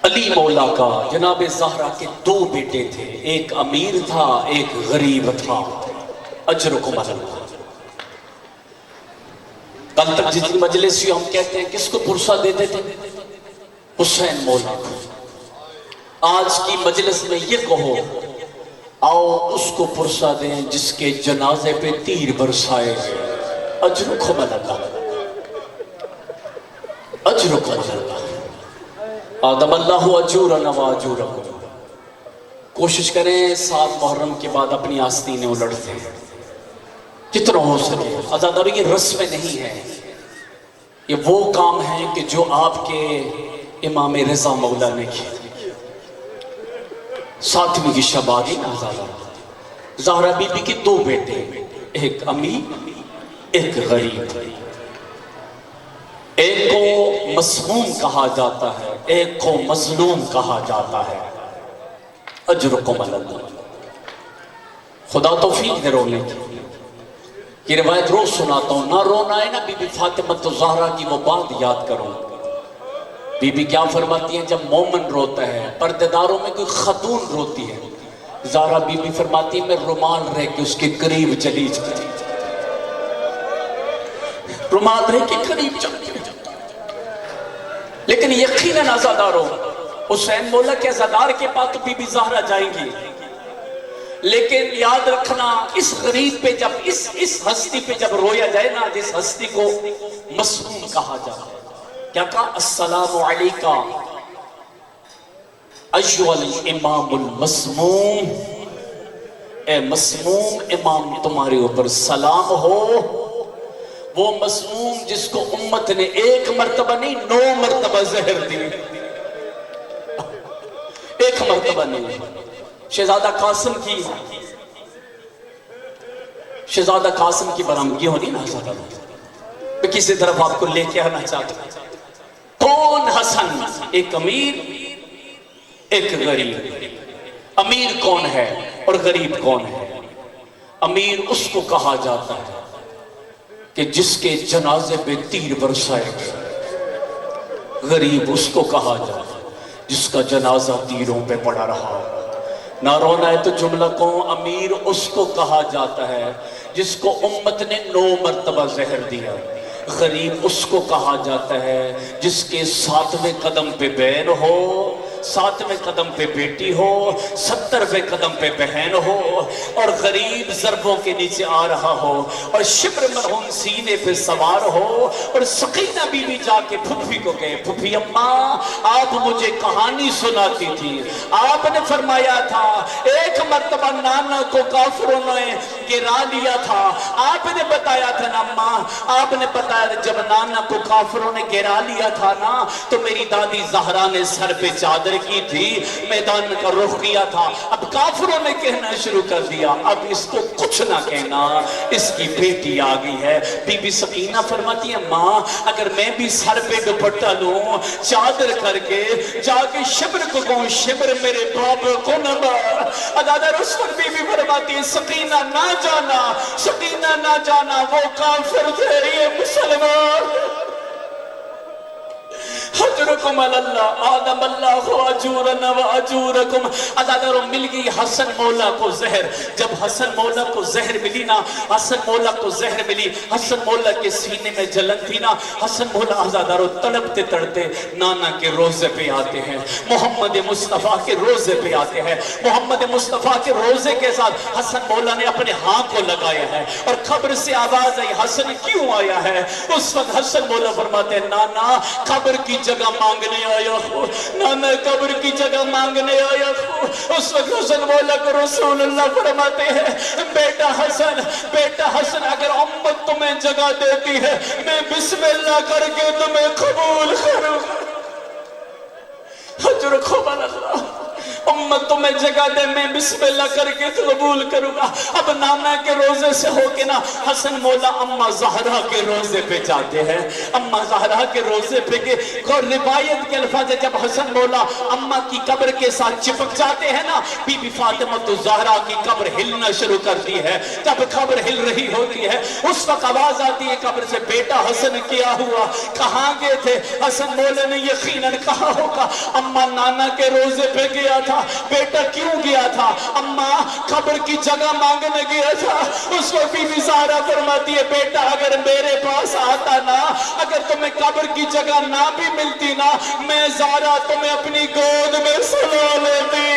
S1: علی مولا کا جناب زہرا کے دو بیٹے تھے، ایک امیر تھا ایک غریب تھا. اجرکم اللہ. کل تک جتنی مجلس ہم کہتے ہیں کس کو پرسہ دیتے تھے؟ حسین مولا کو. آج کی مجلس میں یہ کہو آؤ اس کو پرسہ دیں جس کے جنازے پہ تیر برسائے گئے. اجرکم اللہ، اجرکم اللہ. آدم اللہ اجورنا و اجورکم، کوشش کریں 7 محرم کے بعد اپنی آستینیں الٹتے ہیں جتنا ہو سکے۔ عزادارو یہ رسم نہیں ہے، یہ وہ کام ہے کہ جو آپ کے امام رضا مولا نے کیا۔ 7ویں کی شب آ گئی نا عزادارو، زہرا بی بی کی 2 بیٹے، ایک امیر ایک غریب، ایک کو مسموم کہا جاتا ہے، ایک کو مظلوم کہا جاتا ہے۔ اجرکم علی اللہ، خدا توفیق دے رونے کی۔ یہ روایت روز سناتا ہوں، نہ رونا ہے نا بی بی فاطمہ الزہرا کی وہ بات یاد کرو۔ بی بی کیا فرماتی ہیں جب مومن روتا ہے، پردے داروں میں کوئی خاتون روتی ہے، زہرا بی بی فرماتی ہے میں رومال رہ کے اس کے قریب چلی جاتی، رومال رہ کے قریب چلی جاتی۔ لیکن یقیناً عزاداروں، حسین مولا کے عزادار کے پاس تو بی بی زہرا جائیں گی، لیکن یاد رکھنا اس غریب پہ جب اس ہستی پہ جب رویا جائے نا، جس ہستی کو مسموم کہا جاتا ہے، کیا کہا؟ السلام علیکہ ایھا الامام المسموم، اے مسموم امام تمہارے اوپر سلام ہو۔ وہ مسموم جس کو امت نے 1 مرتبہ نہیں 9 مرتبہ زہر دی، 1 مرتبہ نہیں۔ شہزادہ قاسم کی برآمدگی ہونی نا حضرت، میں کسی طرف آپ کو لے کے آنا چاہتا ہوں۔ کون حسن؟ ایک امیر ایک غریب۔ امیر کون ہے اور غریب کون ہے؟ امیر اس کو کہا جاتا ہے کہ جس کے جنازے پہ تیر برسائے گئے، غریب اس کو کہا جاتا ہے جس کا جنازہ تیروں پہ پڑا رہا۔ نہ رونا ہے تو جملہ کو، امیر اس کو کہا جاتا ہے جس کو امت نے 9 مرتبہ زہر دیا۔ غریب اس کو کہا جاتا ہے جس کے 7ویں قدم پہ بہن ہو، 7ویں قدم پہ بیٹی ہو، 70ویں قدم پہ بہن ہو، اور غریب ضربوں کے نیچے آ رہا ہو، اور شبر مرہون سینے پہ سوار ہو، اور سقینہ بی بی جا کے پھپھی کو کہے، پھپھی اماں آپ مجھے کہانی سناتی تھی، آپ نے فرمایا تھا 1 مرتبہ نانا کو کافروں نے گرا لیا تھا، آپ نے بتایا تھا نا اماں، آپ نے بتایا جب نانا کو کافروں نے گرا لیا تھا نا تو میری دادی زہرا نے سر پہ چادر کی تھی، میدان کا رخ کیا تھا۔ اب کافروں نے کہنا شروع کر دیا اب اس کو کچھ نہ کہنا، اس کی بیٹی آ گئی ہے۔ بی بی سکینہ فرماتی ہے ماں اگر میں بھی سر پہ دوپٹہ لوں چادر کر کے جا کے شبر کو کہوں شبر میرے باپ کو نہ مار، ادادہ رسول بی بی فرماتی ہے سکینہ نہ جانا، سکینہ نہ جانا، وہ کافر تھے یہ مسلمان۔ حجرکم اللہ آدم اللہ اجورنا و اجورکم۔ عزاداروں مل گئی حسن مولا کو زہر۔ جب حسن مولا کو زہر ملی نا، حسن مولا کو زہر ملی، حسن مولا کے سینے میں جلن تھی نا، حسن مولا عزاداروں تڑپتے تڑپتے نانا کے روزے پہ آتے ہیں، محمد مصطفیٰ کے روزے پہ آتے ہیں۔ محمد مصطفیٰ کے روزے کے ساتھ حسن مولا نے اپنے ہاتھ کو لگایا ہے، اور قبر سے آواز آئی حسن کیوں آیا ہے؟ اس وقت حسن مولا فرماتے ہیں نانا قبر کی جگہ مانگنے آیا ہو، نانا قبر کی جگہ مانگنے آیا ہو۔ اس وقت حسن مولا کو رسول اللہ فرماتے ہیں بیٹا حسن اگر امت تمہیں جگہ دیتی ہے میں بسم اللہ کر کے تمہیں قبول کروں۔ حجرکم اللہ، امت تمہیں جگہ دے میں بسم اللہ کر کے قبول کروں گا۔ اب نانا کے روزے سے ہو کے نا حسن مولا اماں زہرا کے روزے پہ جاتے ہیں، اماں زہرا کے روزے پہ کے روایت کے الفاظ ہے جب حسن مولا اماں کی قبر کے ساتھ چپک جاتے ہیں نا، بی بی فاطمہ الزہرا کی قبر ہلنا شروع کرتی ہے۔ جب قبر ہل رہی ہوتی ہے اس وقت آواز آتی ہے قبر سے بیٹا حسن کیا ہوا، کہاں گئے تھے؟ حسن مولا نے یقیناً کہا ہوگا اماں نانا کے روزے پہ گیا تھا۔ بیٹا کیوں گیا تھا؟ اماں قبر کی جگہ مانگنے گیا تھا۔ اس وقت بی بی زہرا فرماتی ہے بیٹا اگر میرے پاس آتا نا، اگر تمہیں قبر کی جگہ نہ بھی ملتی نا، میں زہرا تمہیں اپنی گود میں سلا لیتی،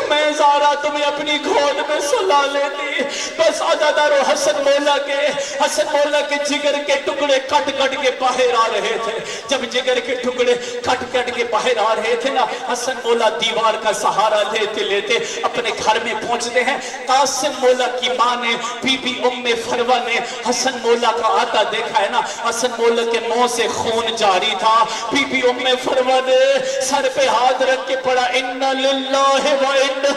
S1: میں زہرا تمہیں اپنی گود میں سلا لیتی. بس عزادارو حسن مولا کے جگر کے ٹکڑے کٹ کٹ کے باہر آ رہے تھے. جب جگر کے ٹکڑے کٹ کٹ کے باہر آ رہے تھے نا, حسن مولا دیوار کا سہارا لیتے لیتے اپنے گھر میں پہنچتے ہیں. قاسم مولا کی ماں نے, بی بی ام فروہ نے حسن مولا کا آتا دیکھا ہے نا. حسن مولا کے منہ سے خون جاری تھا. بی بی ام فروہ نے سر پہ ہاتھ رکھ کے پڑھا اِنَّا لِلَّهِ وَإِنَّا.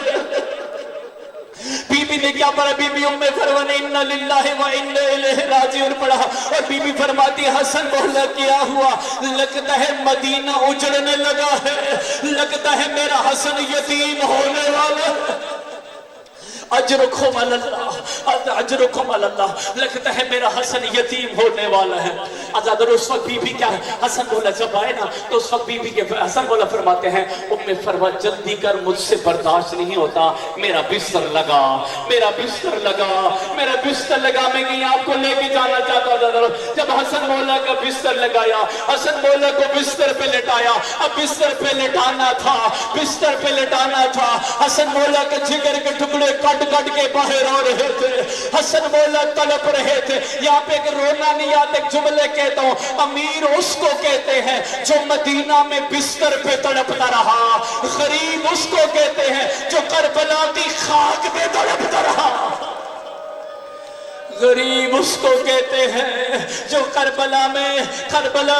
S1: بی بی نے کیا پڑھا؟ بی بی ام فروہ نے اِنَّا لِلَّهِ وَإِنَّا إِلَيْهِ رَاجِعُونَ پڑھا. اور بی بی فرماتی حسن مولا کیا ہوا؟ لگتا ہے مدینہ اجڑنے لگا ہے, لگتا ہے میرا حسن یتیم ہونے والا ہے. اجرکم اللہ, اجرکم اللہ, لگتا ہے میرا حسن یتیم ہونے والا ہے. آزاد. اور اس وقت بی بی کیا ہے, حسن مولا جب آئے نا تو اس وقت بی بی کے حسن مولا فرماتے ہیں ام فروہ جلدی کر, مجھ سے برداشت نہیں ہوتا, میرا بستر لگا, میرا بستر لگا, میرا بستر لگا. میں کہیں آپ کو لے کے جانا چاہتا ہوں. جب حسن مولا کا بستر لگایا, حسن مولا کو بستر پہ لٹایا. اب بستر پہ لٹانا تھا, بستر پہ لٹانا تھا. حسن مولا کے جگر کے ٹکڑے کٹ کٹ کے باہر آ رہے تھے. حسن مولا تڑپ رہے تھے. یہاں پہ ایک رونا نہیں آتا, ایک جملے کہتا ہوں, امیر اس کو کہتے ہیں جو مدینہ میں بستر پہ تڑپتا رہا, غریب اس کو کہتے ہیں جو کربلا کی خاک پہ تڑپتا رہا. غریب اس کو کہتے ہیں جو کربلا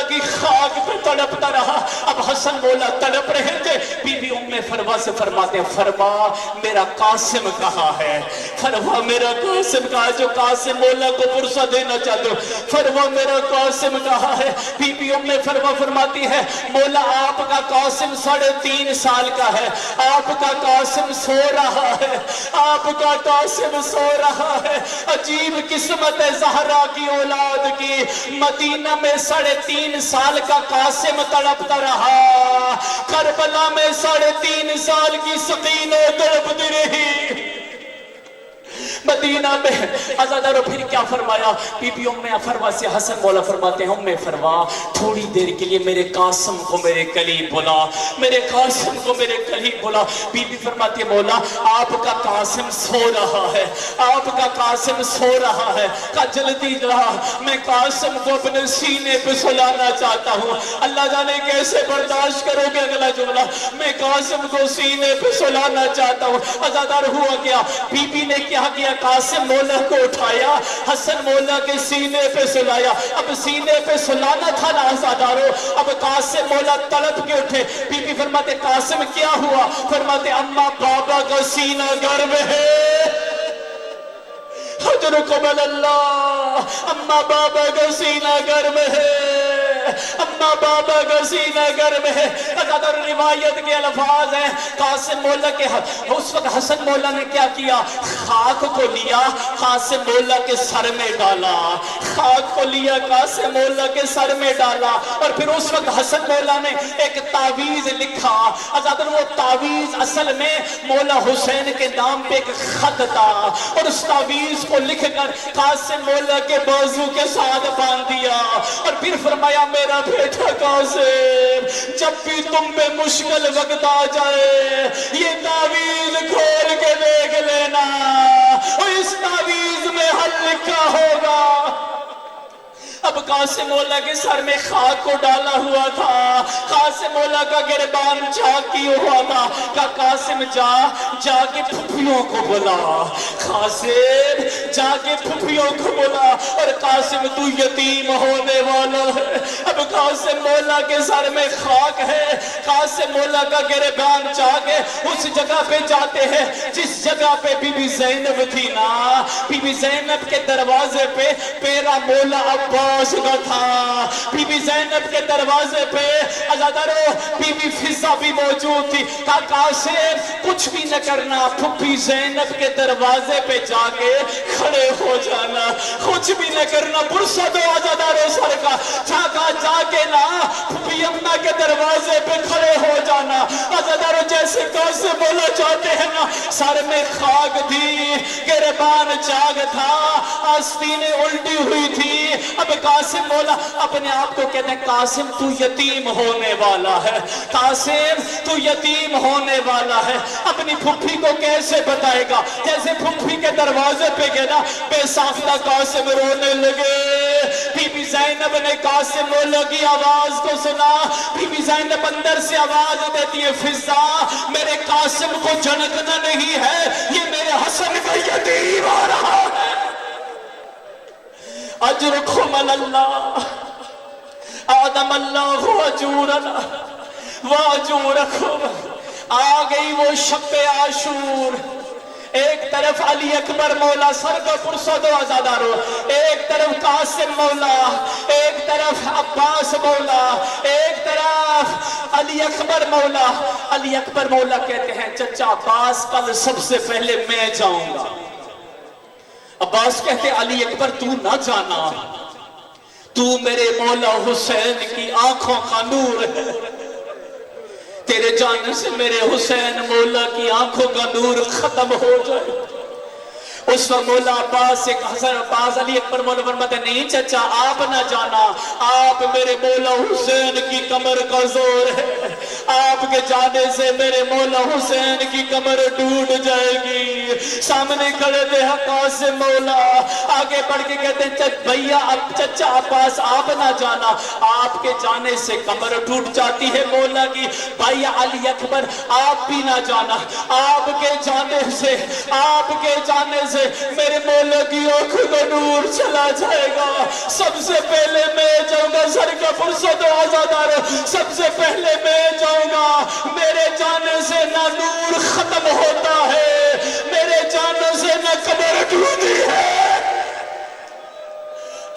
S1: کی خاک پہ تڑپتا رہا. اب حسن مولا تڑپ رہے تھے. بی بی ام فروہ سے فرماتے ہیں, فرما میرا قاسم کہاں ہے, فرما میرا قاسم کہاں ہے. جو قاسم مولا کو پرسہ دینا چاہتے ہو, فرما میرا قاسم کہاں ہے. بی بی ام فروہ فرماتی ہے مولا آپ کا قاسم 3.5 سال کا ہے, آپ کا قاسم سو رہا ہے, آپ کا قاسم سو رہا ہے. عجیب قسمت زہرا کی اولاد کی, مدینہ میں 3.5 سال کا قاسم تڑپتا رہا, کربلا میں 3.5 سال کی سکینہ تڑپتی رہی. مدینہ میں عزادارو پھر کیا فرمایا؟ بی بی ام فروہ سے حسن مولا فرماتے ہیں ام فروہ تھوڑی دیر کے لیے میرے قاسم کو میرے قریب بلا, میرے قاسم کو میرے قریب بلا. بی بی فرماتی ہے مولا آپ کا قاسم سو رہا ہے, آپ کا قاسم سو رہا ہے. کہا جلدی رہا, میں قاسم کو اپنے سینے پہ سلانا چاہتا ہوں. اللہ جانے کیسے برداشت کرو گے اگلا جملہ, میں قاسم کو سینے پہ سلانا چاہتا ہوں. عزادار ہوا کیا, بی بی نے کیا کیا, قاسم مولا کو اٹھایا, حسن مولا کے سینے پہ سلایا. اب سینے پہ سلانا تھا نا عزادارو, اب قاسم مولا تڑپ کے اٹھے. بی بی فرماتے قاسم کیا ہوا؟ فرماتے اماں بابا کا سینہ گرم ہے. حجرکم اللہ, اماں بابا کا سینہ گرم ہے, اماں بابا کا سینہ گرم ہے. اگر روایت کے الفاظ ہیں قاسم مولا کے اس وقت حسن مولا نے کیا کیا, خاک کو لیا قاسم مولا کے سر میں ڈالا, خاک کو لیا قاسم مولا کے سر میں ڈالا. اور پھر اس وقت حسن مولا نے ایک تعویذ لکھا. اگر وہ تعویذ اصل میں مولا حسین کے نام پہ ایک خط تھا, اور اس تعویذ کو لکھ کر قاسم مولا کے بازو کے ساتھ باندھ دیا. اور پھر فرمایا میرا بیٹا قاسم جب بھی تم پہ مشکل وقت آ جائے یہ تعویذ کھول کے دیکھ لینا, اور اس تعویذ میں حل لکھا ہوگا. اب قاسم مولا کے سر میں خاک کو ڈالا ہوا تھا, قاسم مولا کا گربان چاک کی ہوا تھا. کہ قاسم جا کے پھپھیوں کو بلا, قاسم جا کے پھپھیوں کو بلا, اور قاسم تو یتیم ہونے والا ہے. اب قاسم مولا کے سر میں خاک ہے, قاسم مولا کا گربان چاک ہے. اس جگہ پہ جاتے ہیں جس جگہ پہ بی بی زینب تھی نا, بی بی زینب کے دروازے پہ پیرا مولا عباس کا تھا. بی بی زینب کے دروازے پہ عزادارو بی بی فضا بھی موجود تھی. کہا قاسم کچھ بھی نہ کرنا, پھپھی زینب کے دروازے پہ جا کے کھڑے ہو جانا, کچھ بھی نہ کرنا, پرسہ دو عزادارو سر کا. جا کے نا پھپھی امنا کے دروازے پہ کھڑے ہو جانا. عزادارو جیسے قاسم مولا چاہتے ہیں نا, سر میں خاک تھی, گربان چاک تھا, آستینیں الٹی ہوئی تھی. اب اب قاسم مولا اپنے آپ کو کہتے ہیں قاسم تو یتیم ہونے والا ہے، قاسم تو یتیم ہونے والا ہے۔ اپنی پھپھی کو کیسے بتائے گا؟ جیسے پھپھی کے دروازے پہ گیا نا، بے ساختہ قاسم رونے لگے۔ بی بی زینب نے قاسم مولا کی آواز کو سنا۔ بی بی زینب اندر سے آواز دیتی ہے، فضا میرے قاسم کو جھنکنا نہیں ہے، یہ میرے حسن کا یتیم آ رہا ہے۔ اجرکم اللہ آدم اللہ اجورنا واجورکم۔ آ گئی وہ شب عاشور، ایک طرف علی اکبر مولا سر کا پرسد و عزادارو، ایک طرف قاسم مولا، ایک طرف عباس مولا، ایک طرف علی اکبر مولا۔ علی اکبر مولا کہتے ہیں چچا عباس کل سب سے پہلے میں جاؤں گا۔ عباس کہتے ہیں علی اکبر تو نہ جانا، تو میرے مولا حسین کی آنکھوں کا نور ہے، تیرے جانے سے میرے حسین مولا کی آنکھوں کا نور ختم ہو جائے۔ اس وقت مولا عباس ایک حسن عباس علی اکبر مولا فرماتے ہیں نہیں چچا آپ نہ جانا، آپ میرے مولا حسین کی کمر کا زور ہے، آپ کے جانے سے میرے مولا حسین کی کمر ٹوٹ جائے گی۔ سامنے کھڑے تھے قاسم مولا، آگے بڑھ کے کہتے ہیں بھیا اب چچا عباس آپ نہ جانا، آپ کے جانے سے کمر ٹوٹ جاتی ہے مولا کی۔ بھائی علی اکبر آپ بھی نہ جانا، آپ کے جانے سے میرے مولا کی آنکھوں کا نور چلا جائے گا۔ سب سے پہلے میں جاؤں گا، سر کا فرصت و آزادار، سب سے پہلے میں جاؤں گا۔ میرے جانے سے نہ نور ختم ہوتا ہے، میرے جانے سے نہ قبر ٹوٹتی ہے۔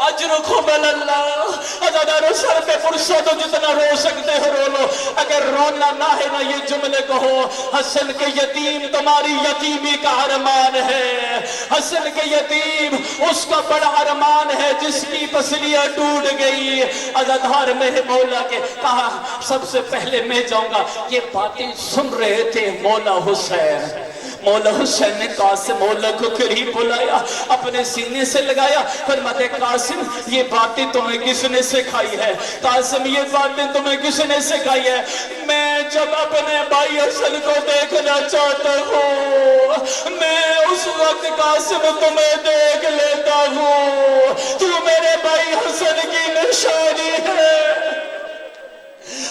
S1: اجرکم اللہ عزادارو، سر پہ فرصت ہو جتنا رو سکتے ہو رو لو، اگر رونا نہ ہے نا یہ جملے کہو، حسن کے یتیم تمہاری یتیمی کا ارمان ہے، حسن کے یتیم اس کا بڑا ارمان ہے جس کی پسلیاں ٹوٹ گئی۔ عزادار میرے مولا کے کہا سب سے پہلے میں جاؤں گا۔ یہ باتیں سن رہے تھے مولا حسین، مولا حسین نے قاسم مولا کو قریب بلایا، اپنے سینے سے لگایا، فرماتے قاسم یہ باتیں تمہیں کس نے سکھائی ہے؟ قاسم یہ باتیں تمہیں کس نے سکھائی ہے؟ میں جب اپنے بھائی حسن کو دیکھنا چاہتا ہوں، میں اس وقت قاسم تمہیں دیکھ لیتا ہوں، تو میرے بھائی حسن کی نشانی ہے۔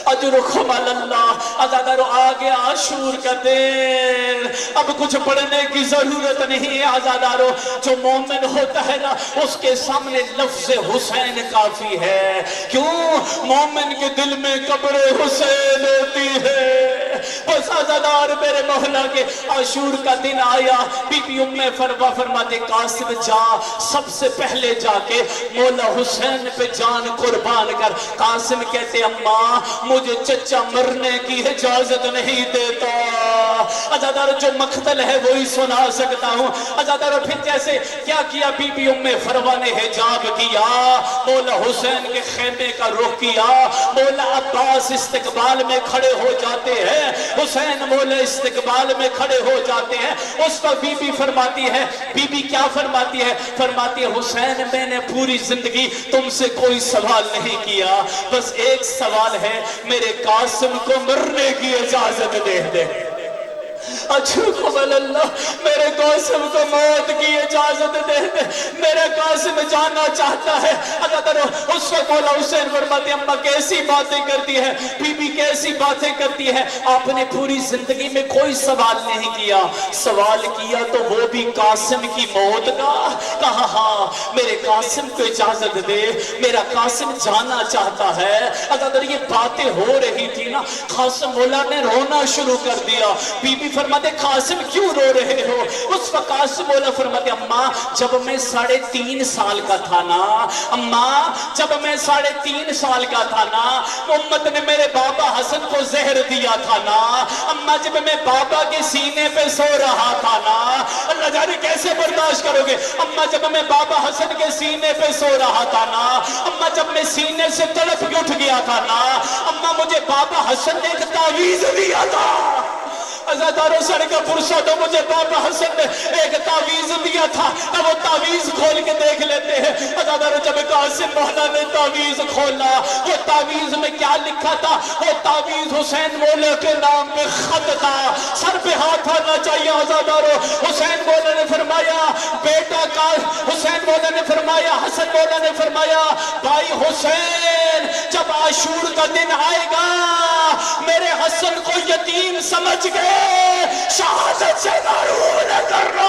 S1: اجرکم اللہ عزادارو، آگے عاشور کا دن، اب کچھ پڑھنے کی ضرورت نہیں ہے عزادارو۔ جو مومن ہوتا ہے نا اس کے سامنے لفظ حسین کافی ہے۔ کیوں؟ مومن کے دل میں قبر حسین ہوتی ہے۔ بس عزادار میرے مولا کے عاشور کا دن آیا، بی بی ام فروا فرماتے قاسم جا، سب سے پہلے جا کے مولا حسین پہ جان قربان کر۔ قاسم کہتے اماں مجھے چچا مرنے کی اجازت نہیں دیتا۔ عزادار جو مقتل ہے وہی سنا سکتا ہوں۔ عزادار پھر جیسے کیا کیا بی بی ام فروا نے حجاب کیا، مولا حسین کے خیمے کا رخ کیا، مولا عباس استقبال میں کھڑے ہو جاتے ہیں، حسین مولا استقبال میں کھڑے ہو جاتے ہیں۔ اس پر بی بی فرماتی ہے، بی بی کیا فرماتی ہے؟ فرماتی ہے حسین میں نے پوری زندگی تم سے کوئی سوال نہیں کیا، بس ایک سوال ہے، میرے قاسم کو مرنے کی اجازت دے دے۔ اجرکم اللہ، میرے قاسم کو موت کی اجازت دے دے، میرا قاسم جانا چاہتا ہے۔ اگر اس وقت مولا حسین فرماتے ہیں اماں کیسی باتیں کرتی ہے، بی بی کیسی باتیں کرتی ہے، آپ نے پوری زندگی میں کوئی سوال نہیں کیا، سوال کیا تو وہ بھی قاسم کی موت کا۔ کہا ہاں میرے قاسم کو اجازت دے، میرا قاسم جانا چاہتا ہے۔ اگر یہ باتیں ہو رہی تھی نا، قاسم مولا نے رونا شروع کر دیا۔ بی بی فرماتے قاسم کیوں رو رہے ہو؟ اس وقت قاسم مولا فرماتے اماں جب میں 3.5 سال کا تھا نا، اماں جب میں 3.5 سال کا تھا نا، امت نے میرے بابا حسن کو زہر دیا تھا نا، اماں جب میں بابا کے سینے پہ سو رہا تھا نا، اللہ جانے کیسے برداشت کرو گے، اماں جب میں بابا حسن کے سینے پہ سو رہا تھا نا، اماں جب میں سینے سے تڑپ کے اٹھ گیا تھا نا، اماں مجھے بابا حسن نے ایک تعویذ دیا تھا، عزاداروں سر کا پرسا تو مجھے بابا حسن نے ایک تعویز دیا تھا، اب وہ تعویز کھول کے دیکھ لیتے ہیں۔ عزاداروں جب قاسم مولا نے تعویز کھولا، وہ تعویز میں کیا لکھا تھا؟ وہ تعویز حسین مولا کے نام پہ خط تھا۔ سر پہ ہاتھ آنا چاہیے عزاداروں۔ حسین مولا نے فرمایا بیٹا کا، حسین مولا نے فرمایا، حسن مولا نے فرمایا بھائی حسین جب عاشور کا دن آئے گا میرے حسن کو یتیم سمجھ گئے، شہادت سے محروم نہ کرنا۔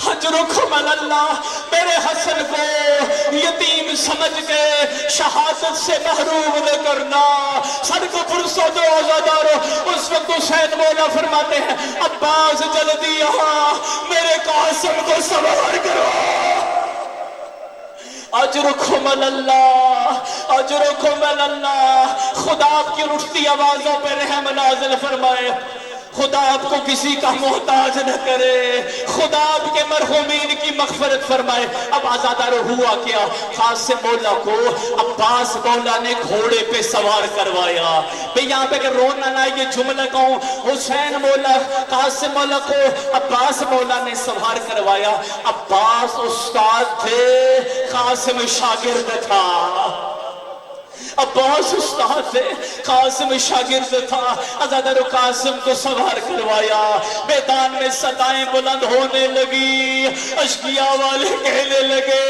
S1: حجرکم اللہ، میرے حسن کو یتیم سمجھ گئے، شہادت سے محروم نہ کرنا۔ سر کو پرسو دو عزادارو۔ اس وقت حسین مولا فرماتے ہیں عباس جلدی یہاں میرے قاسم کو سوار کرو۔ اجرکم اللہ، اجرکم اللہ۔ خدا آپ کی اٹھتی آوازوں پہ رحم نازل فرمائے، خدا آپ کو کسی کا محتاج نہ کرے، خدا آپ کے مرحومین کی مغفرت فرمائے۔ اب عزادارو ہوا کیا؟ قاسم مولا کو عباس مولا نے گھوڑے پہ سوار کروایا۔ میں یہاں پہ کہ رونا نہ یہ جملہ کہوں، حسین مولا قاسم مولا کو عباس مولا نے سوار کروایا۔ عباس استاد تھے، قاسم شاگرد تھا۔ عباس استاد تھے، قاسم شاگرد تھا۔ عزادارو قاسم کو سوار کروایا، میدان میں صدائیں بلند ہونے لگی، اشقیاء والے کہنے لگے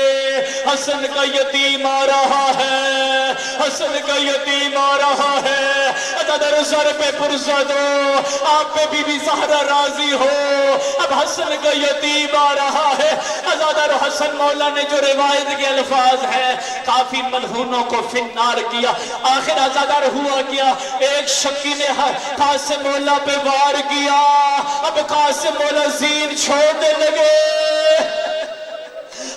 S1: حسن کا یتیم آ رہا ہے، حسن کا یتیم آ رہا ہے۔ عزادارو سر پہ پرسہ دو، آپ پہ بی بی زہرا راضی ہو، اب حسن کا یتیم آ رہا ہے۔ عزادارو حسن مولا نے جو روایت کے الفاظ ہیں کافی ملہونوں کو فی النار کیا۔ آخر عزادار ہوا کیا؟ ایک شکی نے قاسم مولا پہ وار کیا، اب قاسم مولا زین چھوڑنے لگے۔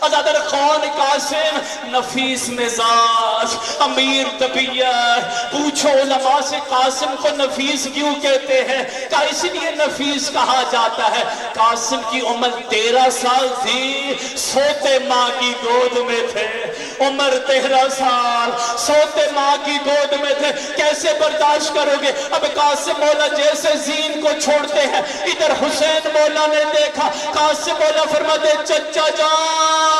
S1: عزادار کون قاسم؟ نفیس مزاج، امیر طبیعت۔ پوچھو علماء سے قاسم کو نفیس کیوں کہتے ہیں؟ کہ اس لیے نفیس کہا جاتا ہے قاسم کی عمر 13 سال تھی، سوتے ماں کی گود میں تھے۔ عمر 13 سال، سوتے ماں کی گود میں تھے، کیسے برداشت کرو گے؟ اب قاسم مولا جیسے زین کو چھوڑتے ہیں، ادھر حسین مولا نے دیکھا، قاسم مولا فرماتے چچا جان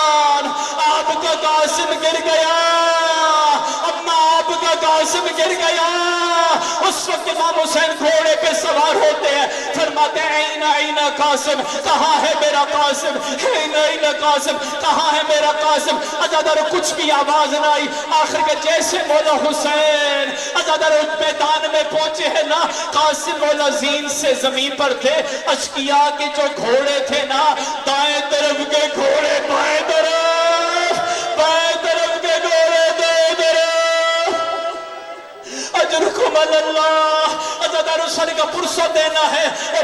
S1: آپ کا قاسم گر گیا، اما آپ کا قاسم گر گیا۔ اس وقت امام حسین گھوڑے پہ سوار ہوتے ہیں، فرماتے ہیں این قاسم، کہاں ہے میرا قاسم؟ این قاسم، کہاں ہے میرا قاسم؟ عزادارو کچھ بھی آواز نہ آئی۔ آخر کے جیسے مولا حسین عزادارو میدان میں پہنچے ہیں نا، قاسم مولا زین سے زمین پر تھے۔ اشقیاء کے جو گھوڑے تھے نا، دائیں طرف کے گھوڑے بائیں طرف، بائیں طرف کے گھوڑے دائیں طرف۔ اجرکم اللہ۔ عزادارو سر کا پرسہ دینا ہے، اور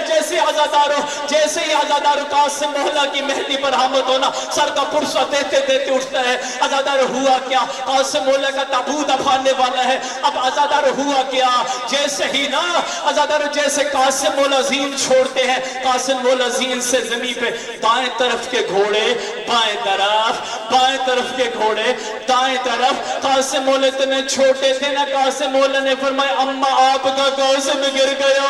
S1: جیسے ہی عزادارو قاسم مولا کی مہدی پر حامد ہونا، سر کا پرسہ دیتے دیتے اٹھتا ہے۔ عزادارو ہوا کیا؟ قاسم مولا کا تابوت اب آنے والا ہے۔ اب عزادارو ہوا کیا؟ جیسے ہی نا عزادارو جیسے قاسم مولا زین چھوڑتے ہیں، قاسم مولا زین سے زمین پہ دائیں طرف کے گھوڑے بائیں طرف، بائیں طرف کے گھوڑے دائیں طرف۔ قاسم مولا اتنے چھوٹے تھے نا، قاسم مولا نے فرمایا اما آپ کا قاسم گر گیا۔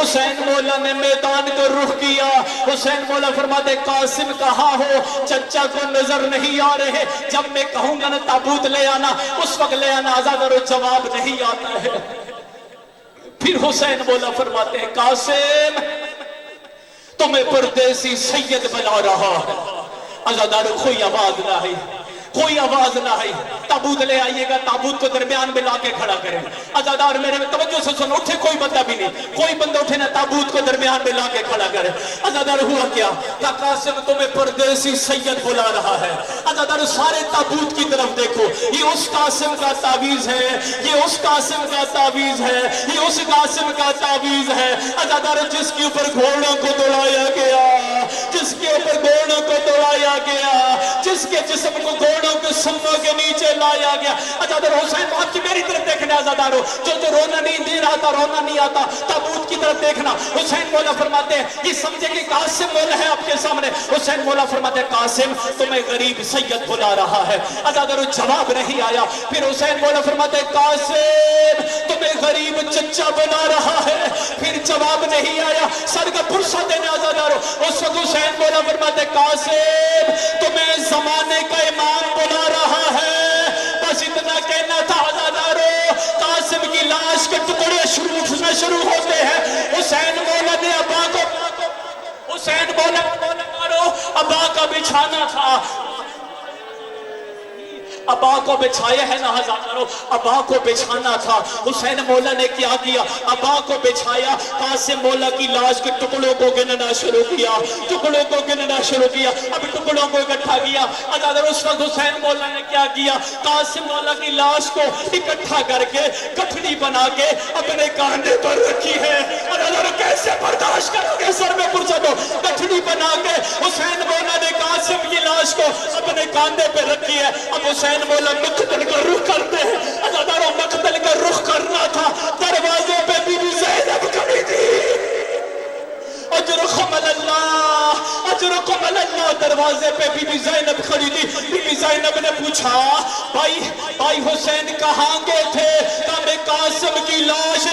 S1: حسین مولا نے میدان کو رخ کیا۔ حسین مولا فرماتے قاسم کہاں ہو؟ چچا کو نظر نہیں آ رہے، جب میں کہوں گا نا تابوت لے آنا اس وقت لے آنا۔ عزادارو جواب نہیں آتا ہے۔ پھر حسین مولا فرماتے ہیں قاسم تمہیں پردیسی سید بلا رہا ہے۔ عزادارو کوئی آواز نہ آئی، کوئی آواز نہ آئی۔ تابوت لے آئیے گا، تابوت کو درمیان میں لا کے کھڑا کریں۔ عزادار میرے میں توجہ سے سن، اٹھے کوئی بندہ بھی نہیں، کوئی بندہ اٹھے نا، تابوت کو درمیان میں لا کے کھڑا کریں۔ عزادار ہوا کیا؟ کہ قاسم تمہیں پردیسی سید بلا رہا ہے۔ عزادار سارے تابوت کی طرف دیکھو، یہ اس قاسم کا تعویذ ہے، یہ اس قاسم کا تعویذ ہے، یہ اس قاسم کا تعویذ ہے۔ عزادار جس کے اوپر گھوڑوں کو دوڑایا گیا، جس کے اوپر گھوڑوں کو دوڑایا گیا،
S2: جس کے جسم کو گھوڑوں کے سموں کے نیچے لایا گیا. عزادار حسین آپ کی میری طرف دیکھنا عزادارو, جو رونا نہیں دے رہا تھا, رونا نہیں آتا, تابوت کی طرف دیکھنا. حسین مولا فرماتے ہیں یہ سمجھے کہ قاسم مولا ہے آپ کے سامنے. حسین مولا فرماتے ہیں قاسم تمہیں غریب سید بلا رہا ہے. عزادارو جواب نہیں آیا. پھر حسین مولا فرماتے ہیں قاسم تمہیں غریب چچا بلا رہا ہے. پھر جواب نہیں آیا. سر کا پرسہ دینے عزادارو. اس وقت حسین مولا فرماتے ہیں قاسم تمہیں زمانے کا امام بلا رہا ہے. بس اتنا کہنا تھا عزادارو. قاسم کی لاش کے ٹکڑے اٹھنا شروع ہوتے ہیں. حسین مولا نے ابا کا بچھانا تھا. ابا کو بچھایا ہے نا ہزاروں, ابا کو بچھانا تھا. حسین مولا نے کیا کیا, ابا کو بچھایا. قاسم مولا کی لاش کے ٹکڑوں کو گننا شروع کیا, ٹکڑوں کو گننا شروع کیا. اب ٹکڑوں کو اکٹھا کیا. اس وقت حسین مولا نے کیا کیا, قاسم مولا کی لاش کو اکٹھا کر کے گٹھڑی بنا کے اپنے کاندھے پر رکھی ہے. کیسے برداشت کرو گے, سر میں پرسہ دو. گٹھڑی بنا کے حسین مولا نے قاسم کی لاش کو اپنے کاندھے پہ رکھی ہے. اب حسین مولا مقتل کا رخ کرتے ہیں. عزاداروں مقتل کا رخ کرنا تھا. دروازے پہ بی بی زینب کھڑی تھی. اجرکم اللہ, اجرکم اللہ. دروازے پہ بی بی زینب کھڑی تھی. بی بی زینب نے پوچھا بھائی حسین کہاں گئے تھے؟ کہا میں قاسم کی لاش